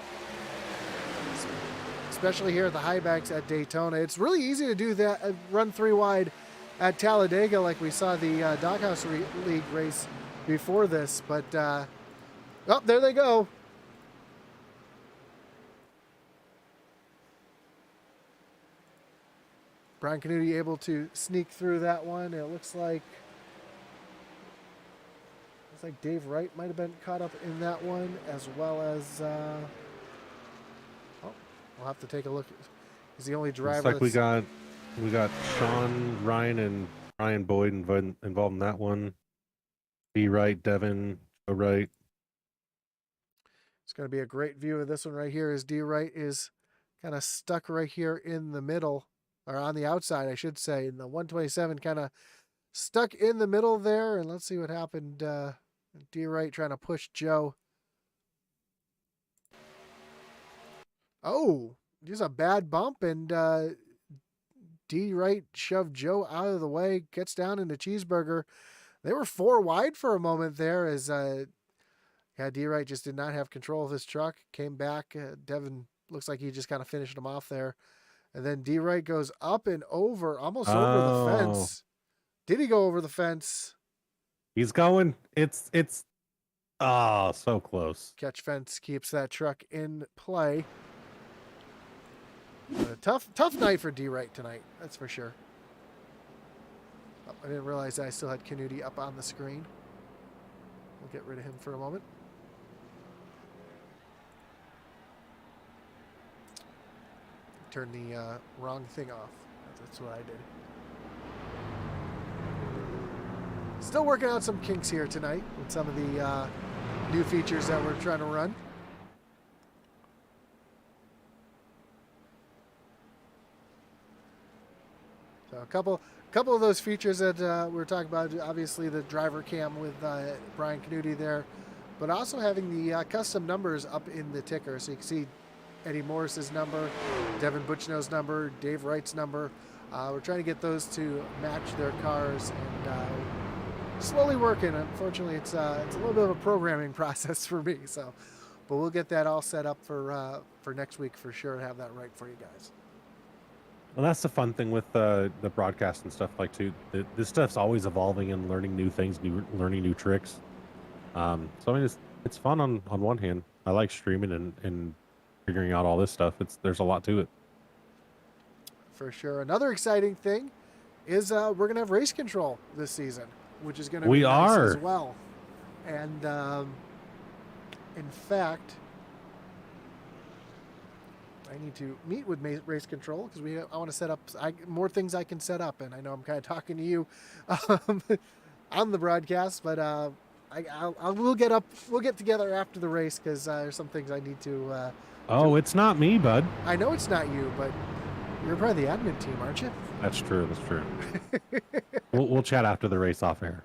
especially here at the high banks at Daytona. It's really easy to do that, run 3 wide at Talladega like we saw the Doghouse League race before this, but oh, there they go. Brian Canuti able to sneak through that one. It looks like Dave Wright might have been caught up in that one, as well as oh, we'll have to take a look. He's the only driver. Looks like we got Sean, Ryan, and Ryan Boyd involved in that one. D. Wright, Devin, Joe Wright. It's going to be a great view of this one right here, as D. Wright is kind of stuck right here in the middle, or on the outside, I should say, in the 127, kind of stuck in the middle there. And let's see what happened. D. Wright trying to push Joe. Oh, just a bad bump, and D. Wright shoved Joe out of the way, gets down into Cheeseburger. They were 4 wide for a moment there, as D. Wright just did not have control of his truck. Came back. Devin looks like he just kind of finished him off there. And then D. Wright goes up and over, almost over the fence. Did he go over the fence? He's going. It's so close. Catch fence keeps that truck in play. But a tough night for D. Wright tonight, that's for sure. Oh, I didn't realize I still had Canuti up on the screen. We'll get rid of him for a moment. Turn the wrong thing off. That's what I did. Still working out some kinks here tonight with some of the new features that we're trying to run. So a couple of those features that we were talking about, obviously the driver cam with Brian Canuti there, but also having the custom numbers up in the ticker, so you can see Eddie Morris's number, Devin Butchno's number, Dave Wright's number. We're trying to get those to match their cars, and slowly working. Unfortunately, it's a little bit of a programming process for me. So, but we'll get that all set up for next week for sure, and have that right for you guys. Well, that's the fun thing with the broadcast and stuff like too. This stuff's always evolving and learning new things, learning new tricks. So I mean, it's fun on one hand. I like streaming and figuring out all this stuff. There's a lot to it. For sure. Another exciting thing is we're gonna have race control this season, which is gonna be nice as well. And in fact, I need to meet with race control because I want to set up more things I can set up, and I know I'm kind of talking to you on the broadcast, but we'll get together after the race because there's some things I need to. It's not me, bud. I know it's not you, but you're part of the admin team, aren't you? That's true. We'll chat after the race off air.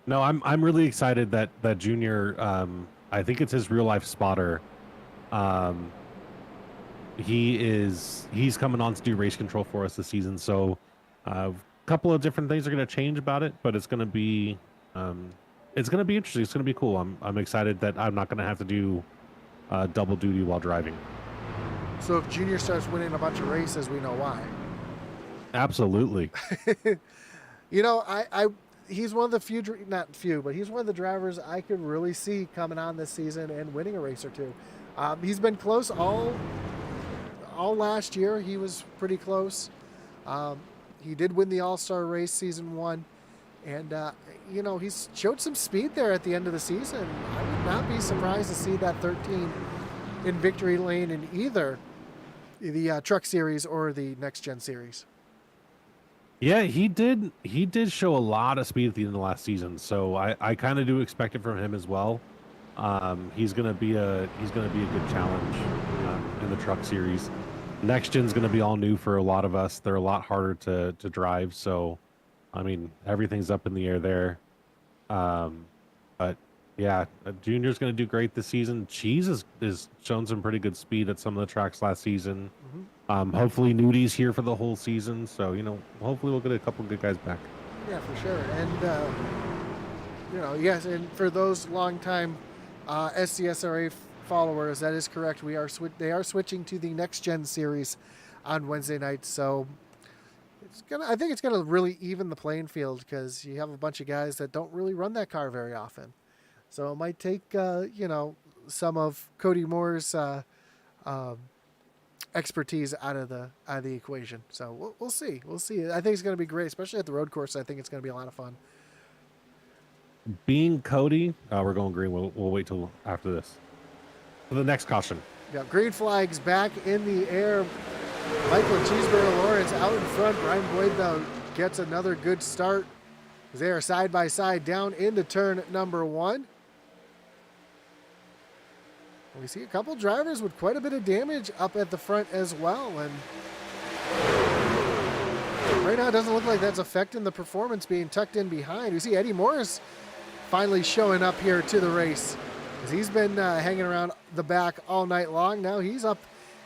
No, I'm really excited that Junior. I think it's his real life spotter. He's coming on to do race control for us this season. So a couple of different things are going to change about it, but it's going to be interesting. It's going to be cool. I'm excited that I'm not going to have to do double duty while driving. So if Junior starts winning a bunch of races, we know why. Absolutely. You know, he's one of the not few, but he's one of the drivers I could really see coming on this season and winning a race or two. He's been close all last year. He was pretty close. He did win the All-Star race season 1. And, you know, he's showed some speed there at the end of the season. I would not be surprised to see that 13 in victory lane in either the truck series or the next gen series. Yeah, he did. He did show a lot of speed at the end of the last season, so I kind of do expect it from him as well. He's gonna be a good challenge in the truck series. Next gen's gonna be all new for a lot of us. They're a lot harder to drive, so I mean everything's up in the air there. But yeah, Junior's gonna do great this season. Cheese is shown some pretty good speed at some of the tracks last season. Hopefully Nudi's here for the whole season, so hopefully we'll get a couple good guys back. Yeah, for sure. And yes, and for those longtime SCSRA followers, that is correct. They are switching to the next gen series on Wednesday nights, so I think it's gonna really even the playing field because you have a bunch of guys that don't really run that car very often. So it might take some of Cody Moore's expertise out of the equation. So we'll see. We'll see. I think it's going to be great, especially at the road course. I think it's going to be a lot of fun. Being Cody, we're going green. We'll wait till after this. For the next caution. Yeah, green flags back in the air. Michael Cheeseburger Lawrence out in front. Brian Boyd, though, gets another good start. They are side by side down into turn number 1. We see a couple drivers with quite a bit of damage up at the front as well. And right now it doesn't look like that's affecting the performance being tucked in behind. We see Eddie Morris finally showing up here to the race. As he's been hanging around the back all night long. Now he's up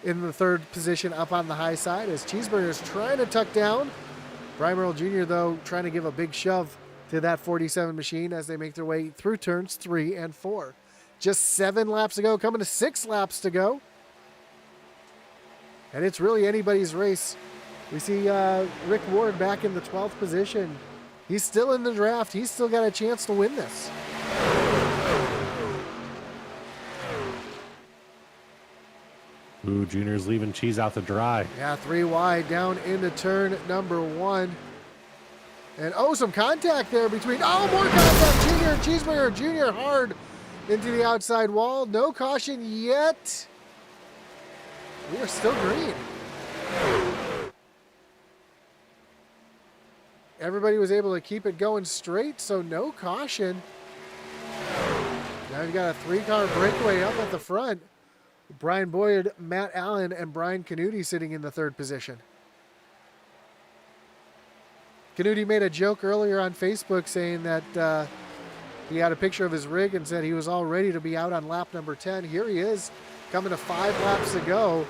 in the 3rd position up on the high side as Cheeseburger's trying to tuck down. Brian Merle Jr., though, trying to give a big shove to that 47 machine as they make their way through turns 3 and 4. Just 7 laps to go, coming to 6 laps to go. And it's really anybody's race. We see Rick Ward back in the 12th position. He's still in the draft. He's still got a chance to win this. Ooh, Junior's leaving Cheese out to dry. Yeah, 3 wide down into turn number 1. And some contact there between, more contact, Junior, Cheeseburger, Junior hard into the outside wall. No caution yet. We are still green. Everybody was able to keep it going straight, so no caution. Now we've got a 3-car breakaway up at the front. Brian Boyd, Matt Allen, and Brian Canuti sitting in the 3rd position. Canuti made a joke earlier on Facebook saying that he had a picture of his rig and said he was all ready to be out on lap number 10. Here he is, coming to 5 laps to go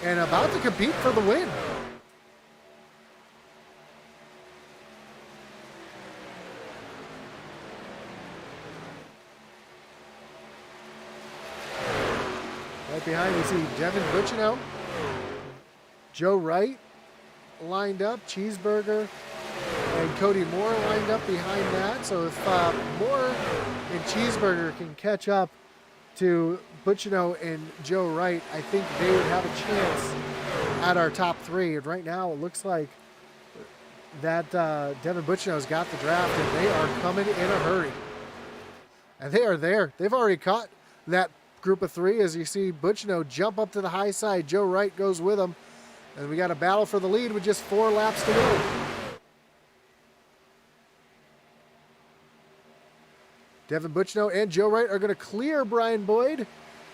and about to compete for the win. Right behind we see Devin Butchino, Joe Wright lined up, Cheeseburger and Cody Moore lined up behind that. So if Moore and Cheeseburger can catch up to Butchino and Joe Wright, I think they would have a chance at our top 3. And right now it looks like that Devin Butchino's got the draft and they are coming in a hurry. And they are there. They've already caught that group of 3 as you see Butchino jump up to the high side. Joe Wright goes with him. And we got a battle for the lead with just 4 laps to go. Devin Butchino and Joe Wright are going to clear Brian Boyd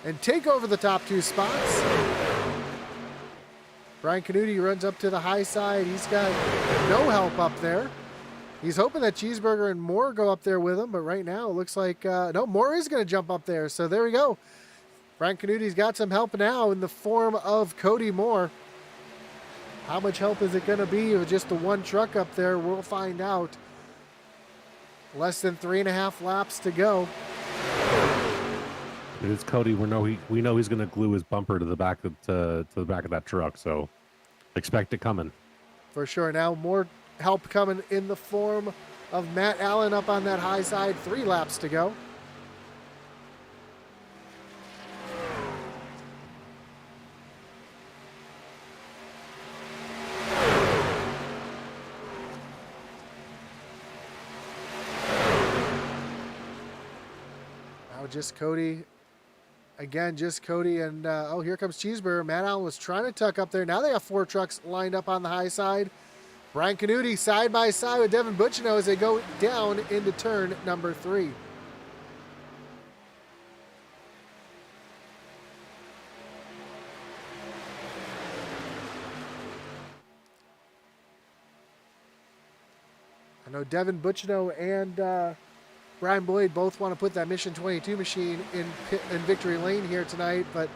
and take over the top 2 spots. Brian Canuti runs up to the high side. He's got no help up there. He's hoping that Cheeseburger and Moore go up there with him, but right now it looks like, no, Moore is going to jump up there. So there we go. Brian Canuti's got some help now in the form of Cody Moore. How much help is it going to be with just the 1 truck up there? We'll find out. Less than 3.5 laps to go. It is Cody. We know he's going to glue his bumper to the back of that truck. So expect it coming. For sure. Now more help coming in the form of Matt Allen up on that high side. 3 laps to go. Just Cody Again, just Cody and, oh, here comes Cheeseburger. Matt Allen was trying to tuck up there. Now they have 4 trucks lined up on the high side. Brian Canuti side by side with Devin Butchino as they go down into turn number 3. I know Devin Butchino and Brian Boyd both want to put that Mission 22 machine in victory lane here tonight, but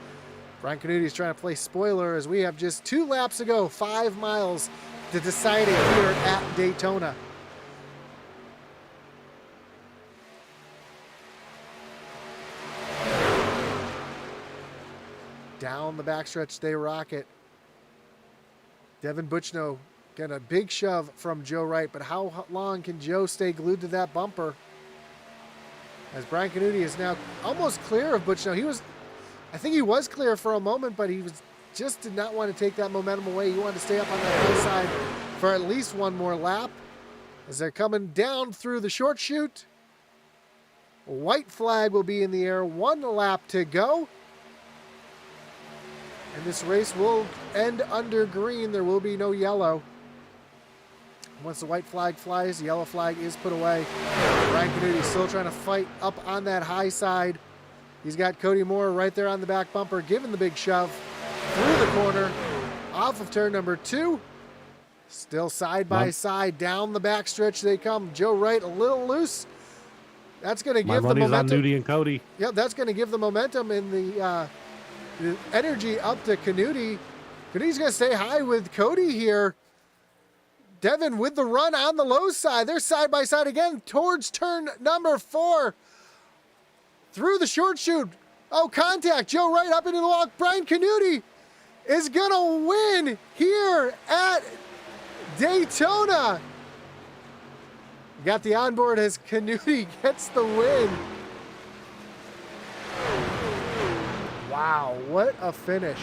Brian Canuti is trying to play spoiler as we have just 2 laps to go, 5 miles to decide it here at Daytona. Down the backstretch they rocket. Devin Butchino getting a big shove from Joe Wright, but how long can Joe stay glued to that bumper? As Brian Canuti is now almost clear of Butchino. I think he was clear for a moment, but he just did not want to take that momentum away. He wanted to stay up on that high side for at least one more lap. As they're coming down through the short chute, white flag will be in the air. 1 lap to go. And this race will end under green. There will be no yellow. Once the white flag flies, the yellow flag is put away. Brian Canuti still trying to fight up on that high side. He's got Cody Moore right there on the back bumper, giving the big shove through the corner, off of turn number 2. Still side by side, down the back stretch they come. Joe Wright a little loose. That's going to give the momentum. On Nudie and Cody. Yep, that's going to give the momentum and the energy up to Canuti. Canuti's going to stay high with Cody here. Devin with the run on the low side. They're side by side again towards turn number 4. Through the short chute. Oh, contact. Joe Wright up into the walk. Brian Canuti is going to win here at Daytona. Got the onboard as Canuti gets the win. Wow, what a finish.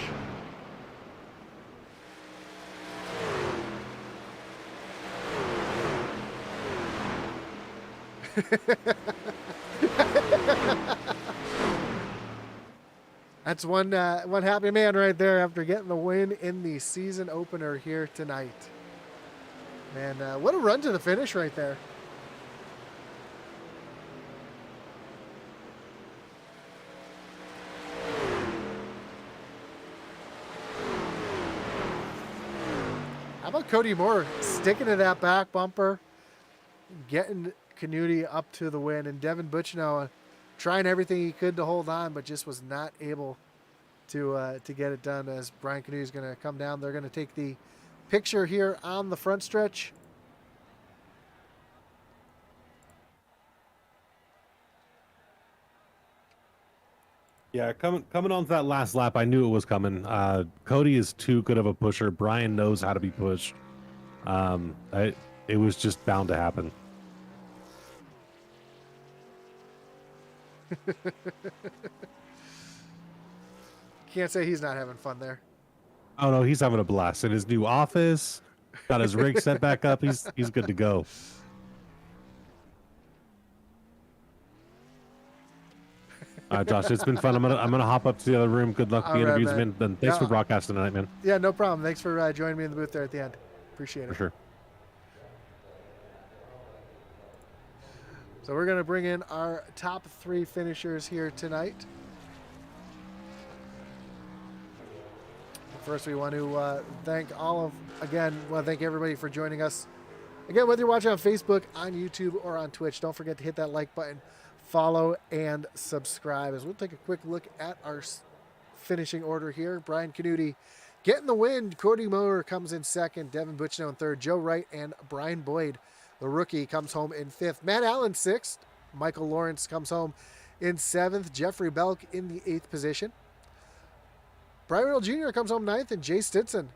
That's one happy man right there after getting the win in the season opener here tonight. Man, what a run to the finish right there. How about Cody Moore sticking to that back bumper, getting Canuti up to the win, and Devin Butchino trying everything he could to hold on, but just was not able to get it done. As Brian Canuti is going to come down, they're going to take the picture here on the front stretch. Yeah, coming on to that last lap, I knew it was coming. Cody is too good of a pusher. Brian knows how to be pushed. It was just bound to happen. Can't say he's not having fun there. Oh no, he's having a blast in his new office. Got his rig set back up. He's good to go. Josh, it's been fun. I'm gonna hop up to the other room. Good luck with the interviews, man. And thanks for broadcasting tonight, man. Yeah, no problem. Thanks for joining me in the booth there at the end. Appreciate it. For sure. So we're going to bring in our top 3 finishers here tonight. First, we want to thank thank everybody for joining us. Again, whether you're watching on Facebook, on YouTube, or on Twitch, don't forget to hit that like button, follow, and subscribe. As we'll take a quick look at our finishing order here. Brian Canuti getting the win. Cody Moore comes in second. Devin Butchino in third. Joe Wright and Brian Boyd, the rookie, comes home in 5th. Matt Allen 6th. Michael Lawrence comes home in 7th. Jeffrey Belk in the 8th position. Brian Riddle Jr. comes home 9th, and Jay Stinson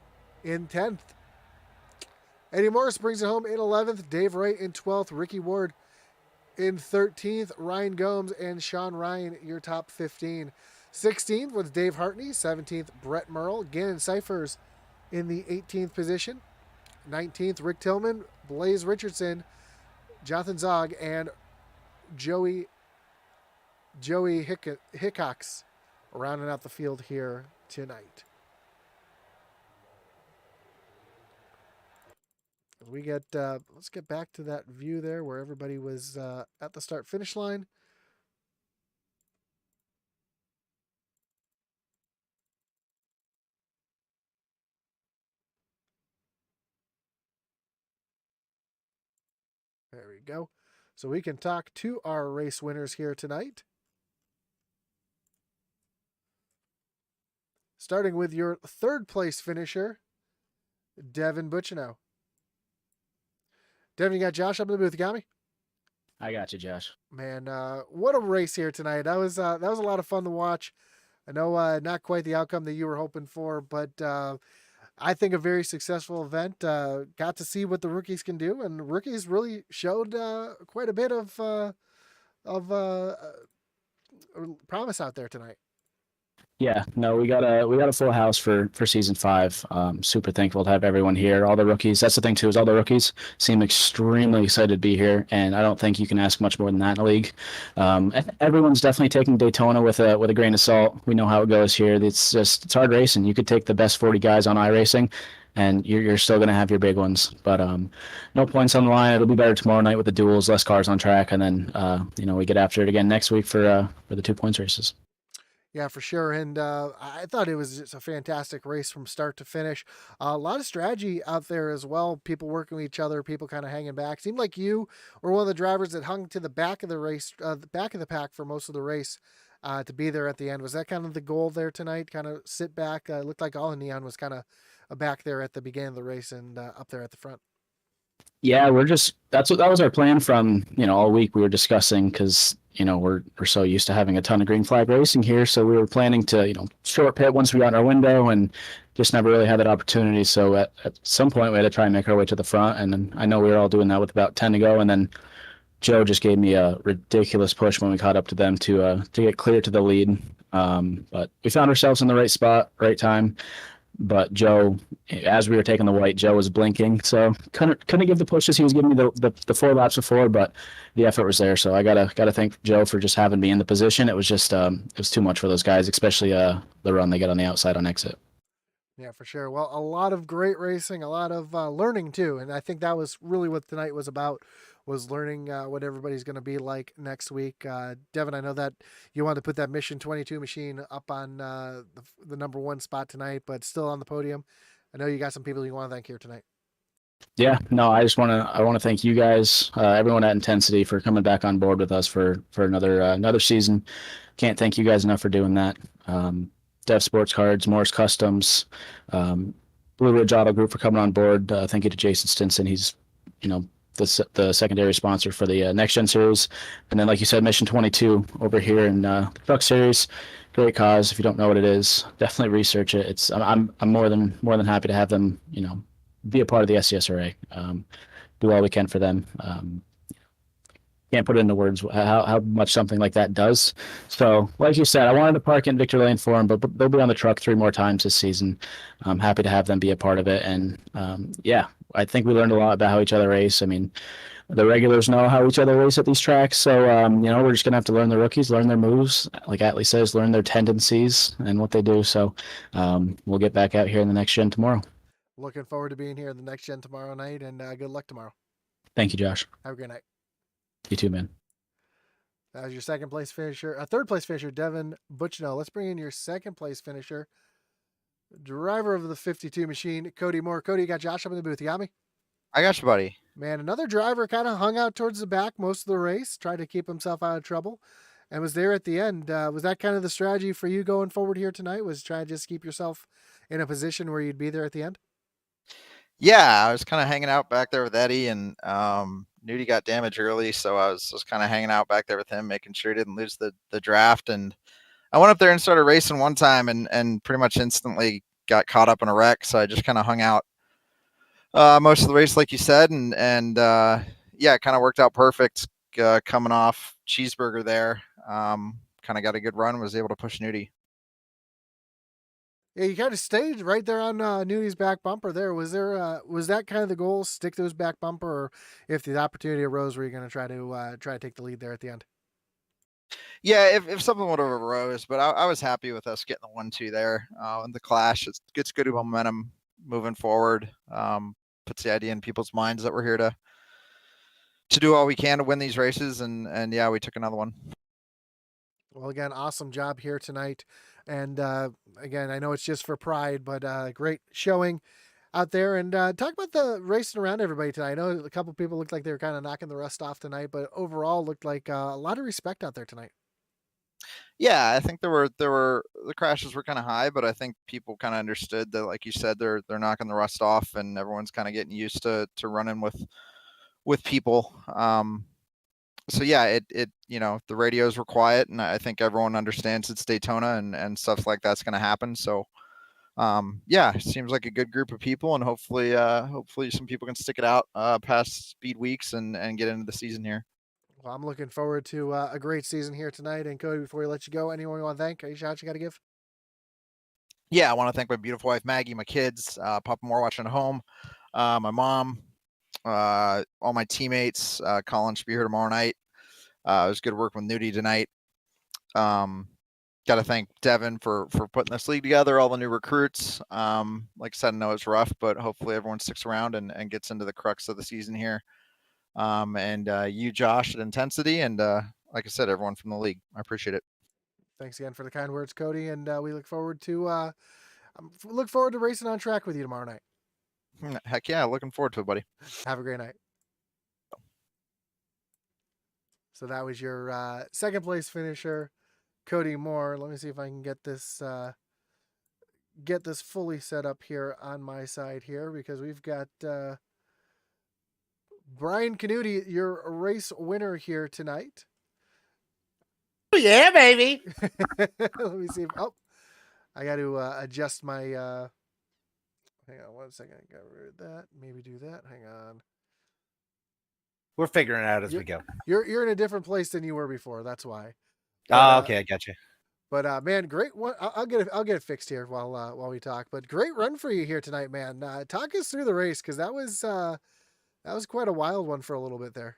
in 10th. Eddie Morris brings it home in 11th. Dave Wright in 12th. Ricky Ward in 13th. Ryan Gomes and Sean Ryan, your top 15. 16th was Dave Hartney. 17th, Brett Merle. Gannon Cyphers in the 18th position. 19th, Rick Tillman, Blaze Richardson, Jonathan Zog, and Joey Hickox rounding out the field here tonight. We get let's get back to that view there where everybody was at the start finish line. There we go. So we can talk to our race winners here tonight. Starting with your third place finisher, Devin Butchino. Devin, you got Josh up in the booth. You got me? I got you, Josh. Man, what a race here tonight. That was a lot of fun to watch. I know not quite the outcome that you were hoping for, but I think a very successful event. Got to see what the rookies can do, and the rookies really showed quite a bit of promise out there tonight. Yeah, no, we got a full house for season 5. Super thankful to have everyone here. All the rookies. That's the thing too, is all the rookies seem extremely excited to be here, and I don't think you can ask much more than that in the league. Everyone's definitely taking Daytona with a grain of salt. We know how it goes here. It's hard racing. You could take the best 40 guys on iRacing, and you're still gonna have your big ones. But no points on the line. It'll be better tomorrow night with the duels, less cars on track, and then we get after it again next week for the 2 points races. Yeah, for sure. And I thought it was just a fantastic race from start to finish. A lot of strategy out there as well. People working with each other, people kind of hanging back. Seemed like you were one of the drivers that hung to the back of the race, the back of the pack for most of the race to be there at the end. Was that kind of the goal there tonight? Kind of sit back? Looked like all in Neon was kind of back there at the beginning of the race and up there at the front. Yeah, that was our plan from, all week we were discussing because, we're so used to having a ton of green flag racing here. So we were planning to, short pit once we got in our window and just never really had that opportunity. So at some point we had to try and make our way to the front. And then I know we were all doing that with about 10 to go. And then Joe just gave me a ridiculous push when we caught up to them to get clear to the lead. But we found ourselves in the right spot, right time. But Joe, as we were taking the white, Joe was blinking, so couldn't give the pushes he was giving me the 4 laps before, but the effort was there. So I gotta thank Joe for just having me in the position. It was just it was too much for those guys, especially the run they get on the outside on exit. Yeah, for sure. Well, a lot of great racing, a lot of learning too, and I think that was really what tonight was about. Was learning what everybody's going to be like next week. Devin, I know that you wanted to put that Mission 22 machine up on the number 1 spot tonight, but still on the podium. I know you got some people you want to thank here tonight. Yeah, no, I want to thank you guys, everyone at Intensity, for coming back on board with us for another season. Can't thank you guys enough for doing that. Dev Sports Cards, Morris Customs, Blue Ridge Auto Group for coming on board. Thank you to Jason Stinson. He's the secondary sponsor for the Next Gen series, and then like you said, Mission 22 over here in the Truck Series. Great cause. If you don't know what it is, definitely research it. I'm more than happy to have them be a part of the SCSRA. Do all we can for them. Can't put it into words how much something like that does. So, like you said, I wanted to park in Victor Lane for them, but they'll be on the truck 3 more times this season. I'm happy to have them be a part of it. And I think we learned a lot about how each other race. I mean, the regulars know how each other race at these tracks. So, we're just going to have to learn the rookies, learn their moves. Like Atlee says, learn their tendencies and what they do. So, we'll get back out here in the Next Gen tomorrow. Looking forward to being here in the Next Gen tomorrow night, and good luck tomorrow. Thank you, Josh. Have a great night. You too, man. That was your second place finisher, third place finisher, Devin Butchino. Let's bring in your second place finisher, driver of the 52 machine, Cody Moore. Cody, you got Josh up in the booth. You got me? I got you, buddy. Man, another driver kind of hung out towards the back most of the race, tried to keep himself out of trouble, and was there at the end. Was that kind of the strategy for you going forward here tonight? Was try to just keep yourself in a position where you'd be there at the end? Yeah, I was kind of hanging out back there with Eddie, and Nudie got damaged early, so I was kind of hanging out back there with him, making sure he didn't lose the draft. And I went up there and started racing one time, and pretty much instantly got caught up in a wreck. So I just kind of hung out most of the race, like you said, and it kind of worked out perfect. Coming off cheeseburger there, kind of got a good run, was able to push Nudie. Yeah, you kind of stayed right there on Nudie's back bumper there. Was that kind of the goal, stick to his back bumper, or if the opportunity arose, were you going to try to take the lead there at the end? Yeah, if something would have arose, but I was happy with us getting the 1-2 there in the clash. It gets good momentum moving forward. Puts the idea in people's minds that we're here to do all we can to win these races, and yeah, we took another one. Well, again, awesome job here tonight. And again, I know it's just for pride, but great showing out there. And talk about the racing around everybody tonight. I know a couple people looked like they were kind of knocking the rust off tonight, but overall looked like a lot of respect out there tonight. Yeah, I think there were the crashes were kind of high, but I think people kind of understood that, like you said, they're knocking the rust off, and everyone's kind of getting used to running with people. So yeah, it the radios were quiet, and I think everyone understands it's Daytona, and stuff like that's going to happen. So yeah, it seems like a good group of people, and hopefully some people can stick it out past speed weeks and get into the season here. Well, I'm looking forward to a great season here tonight. And Cody, before we let you go, anyone you want to thank? Any shots you got to give? Yeah, I want to thank my beautiful wife Maggie, my kids, Papa Moore watching at home, my mom, all my teammates. Colin should be here tomorrow night. It was good working with Nudie tonight. Got to thank Devin for putting this league together, all the new recruits. Like I said, I know it's rough, but hopefully everyone sticks around and gets into the crux of the season here. And you, Josh, at Intensity, and like I said, everyone from the league. I appreciate it. Thanks again for the kind words, Cody. And we look forward to racing on track with you tomorrow night. Heck yeah, looking forward to it, buddy. Have a great night. So that was your second place finisher, Cody Moore. Let me see if I can get this fully set up here on my side here, because we've got Brian Canuti, your race winner here tonight. Oh, yeah, baby. Let me see. I got to adjust my. Hang on 1 second. Got rid of that. Maybe do that. Hang on. We're figuring it out as we go. You're in a different place than you were before. That's why. But, okay, I got you. But man, great one. I'll get it fixed here while we talk. But great run for you here tonight, man. Talk us through the race, because that was quite a wild one for a little bit there.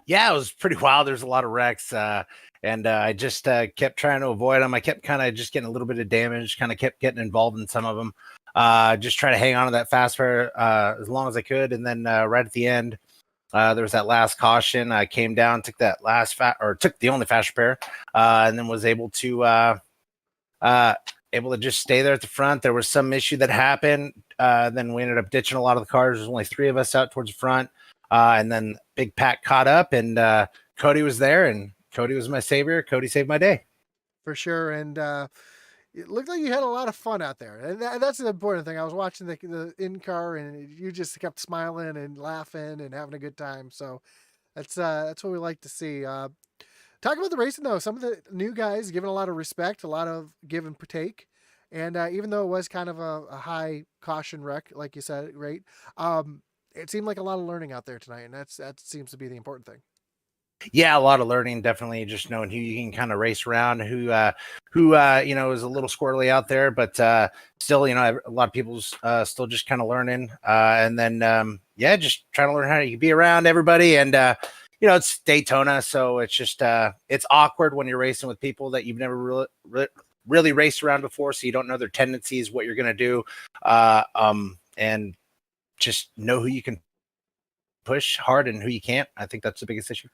Yeah, it was pretty wild. There's a lot of wrecks, and I just kept trying to avoid them. I kept kind of just getting a little bit of damage, kind of kept getting involved in some of them. Just try to hang on to that fast pair as long as I could. And then right at the end, there was that last caution. I came down, took that took the only fast pair, and then was able to just stay there at the front. There was some issue that happened. Then we ended up ditching a lot of the cars. There's only 3 of us out towards the front. And then Big Pat caught up, and Cody was there, and Cody was my savior. Cody saved my day. For sure. And it looked like you had a lot of fun out there. And that's an important thing. I was watching the in-car, and you just kept smiling and laughing and having a good time. So that's what we like to see. Talk about the racing, though. Some of the new guys giving a lot of respect, a lot of give and take. And even though it was kind of a high caution wreck, like you said, right? It seemed like a lot of learning out there tonight, and that seems to be the important thing. Yeah, a lot of learning, definitely. Just knowing who you can kind of race around, who is a little squirrely out there, but still, a lot of people's still just kind of learning. And then just trying to learn how you be around everybody. And it's Daytona, so it's just it's awkward when you're racing with people that you've never really raced around before, so you don't know their tendencies, what you're gonna do, and just know who you can push hard and who you can't. I think that's the biggest issue.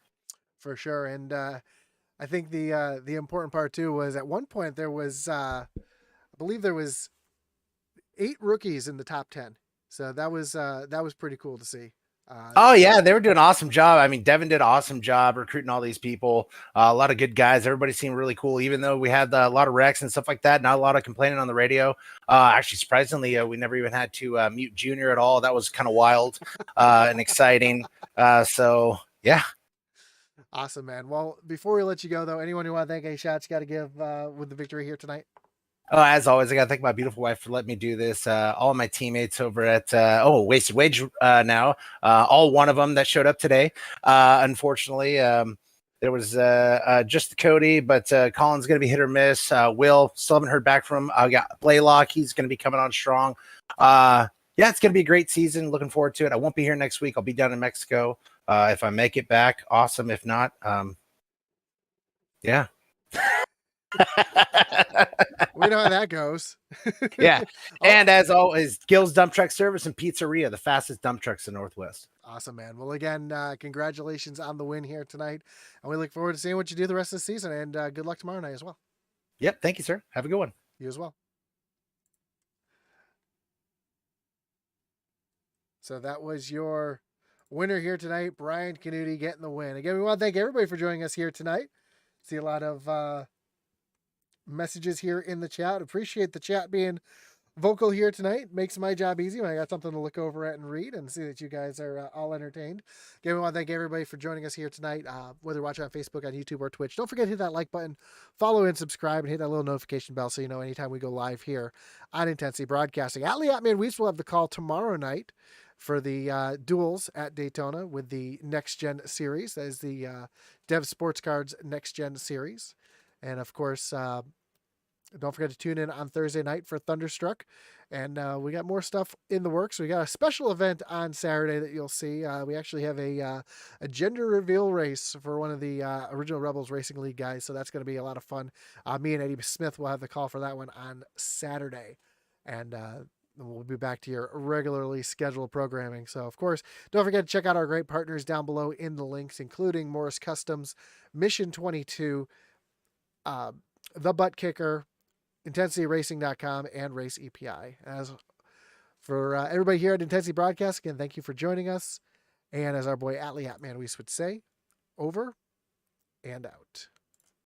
For sure. And I think the important part too was at one point there was I believe there was 8 rookies in the top 10. So that was pretty cool to see. Oh yeah, they were doing an awesome job. I mean, Devin did an awesome job recruiting all these people. A lot of good guys. Everybody seemed really cool, even though we had a lot of wrecks and stuff like that. Not a lot of complaining on the radio. Actually, surprisingly, we never even had to mute Junior at all. That was kind of wild and exciting. So yeah. Awesome, man. Well, before we let you go, though, anyone who want to thank, any shots you got to give with the victory here tonight? Oh, as always, I got to thank my beautiful wife for letting me do this. All of my teammates over at Wasted Wage now, all one of them that showed up today. Unfortunately, there was just Cody, but Colin's going to be hit or miss. Will, still haven't heard back from him. I got Blaylock. He's going to be coming on strong. Yeah, it's going to be a great season. Looking forward to it. I won't be here next week. I'll be down in Mexico. If I make it back, awesome. If not, Yeah. We know how that goes. Yeah. Oh, And as always, Gil's Dump Truck Service and Pizzeria, the fastest dump trucks in the Northwest. awesome, man. Well, again, congratulations on the win here tonight. And we look forward to seeing what you do the rest of the season. And good luck tomorrow night as well. Yep. Thank you, sir. Have a good one. You as well. So that was your winner here tonight, Brian Canuti, getting the win. Again, we want to thank everybody for joining us here tonight. See a lot of messages here in the chat. Appreciate the chat being vocal here tonight. Makes my job easy when I got something to look over at and read and see that you guys are all entertained. Again, we want to thank everybody for joining us here tonight, whether you're watching on Facebook, on YouTube, or Twitch. Don't forget to hit that like button, follow and subscribe, and hit that little notification bell so you know anytime we go live here on Intensity Broadcasting. Atlee Atman Weiss will have the call tomorrow night for the duels at Daytona with the Next Gen Series. That is the Dev Sports Cards Next Gen Series. And of course, don't forget to tune in on Thursday night for Thunderstruck. And we got more stuff in the works. We got a special event on Saturday that you'll see. We actually have a gender reveal race for one of the original Rebels Racing League guys. So that's going to be a lot of fun. Me and Eddie Smith will have the call for that one on Saturday. And we'll be back to your regularly scheduled programming. So, of course, don't forget to check out our great partners down below in the links, including Morris Customs, Mission 22, The Butt Kicker, IntensityRacing.com, and Race EPI. As for everybody here at Intensity Broadcast, again, thank you for joining us. And as our boy Atlee Atman Weiss would say, over and out.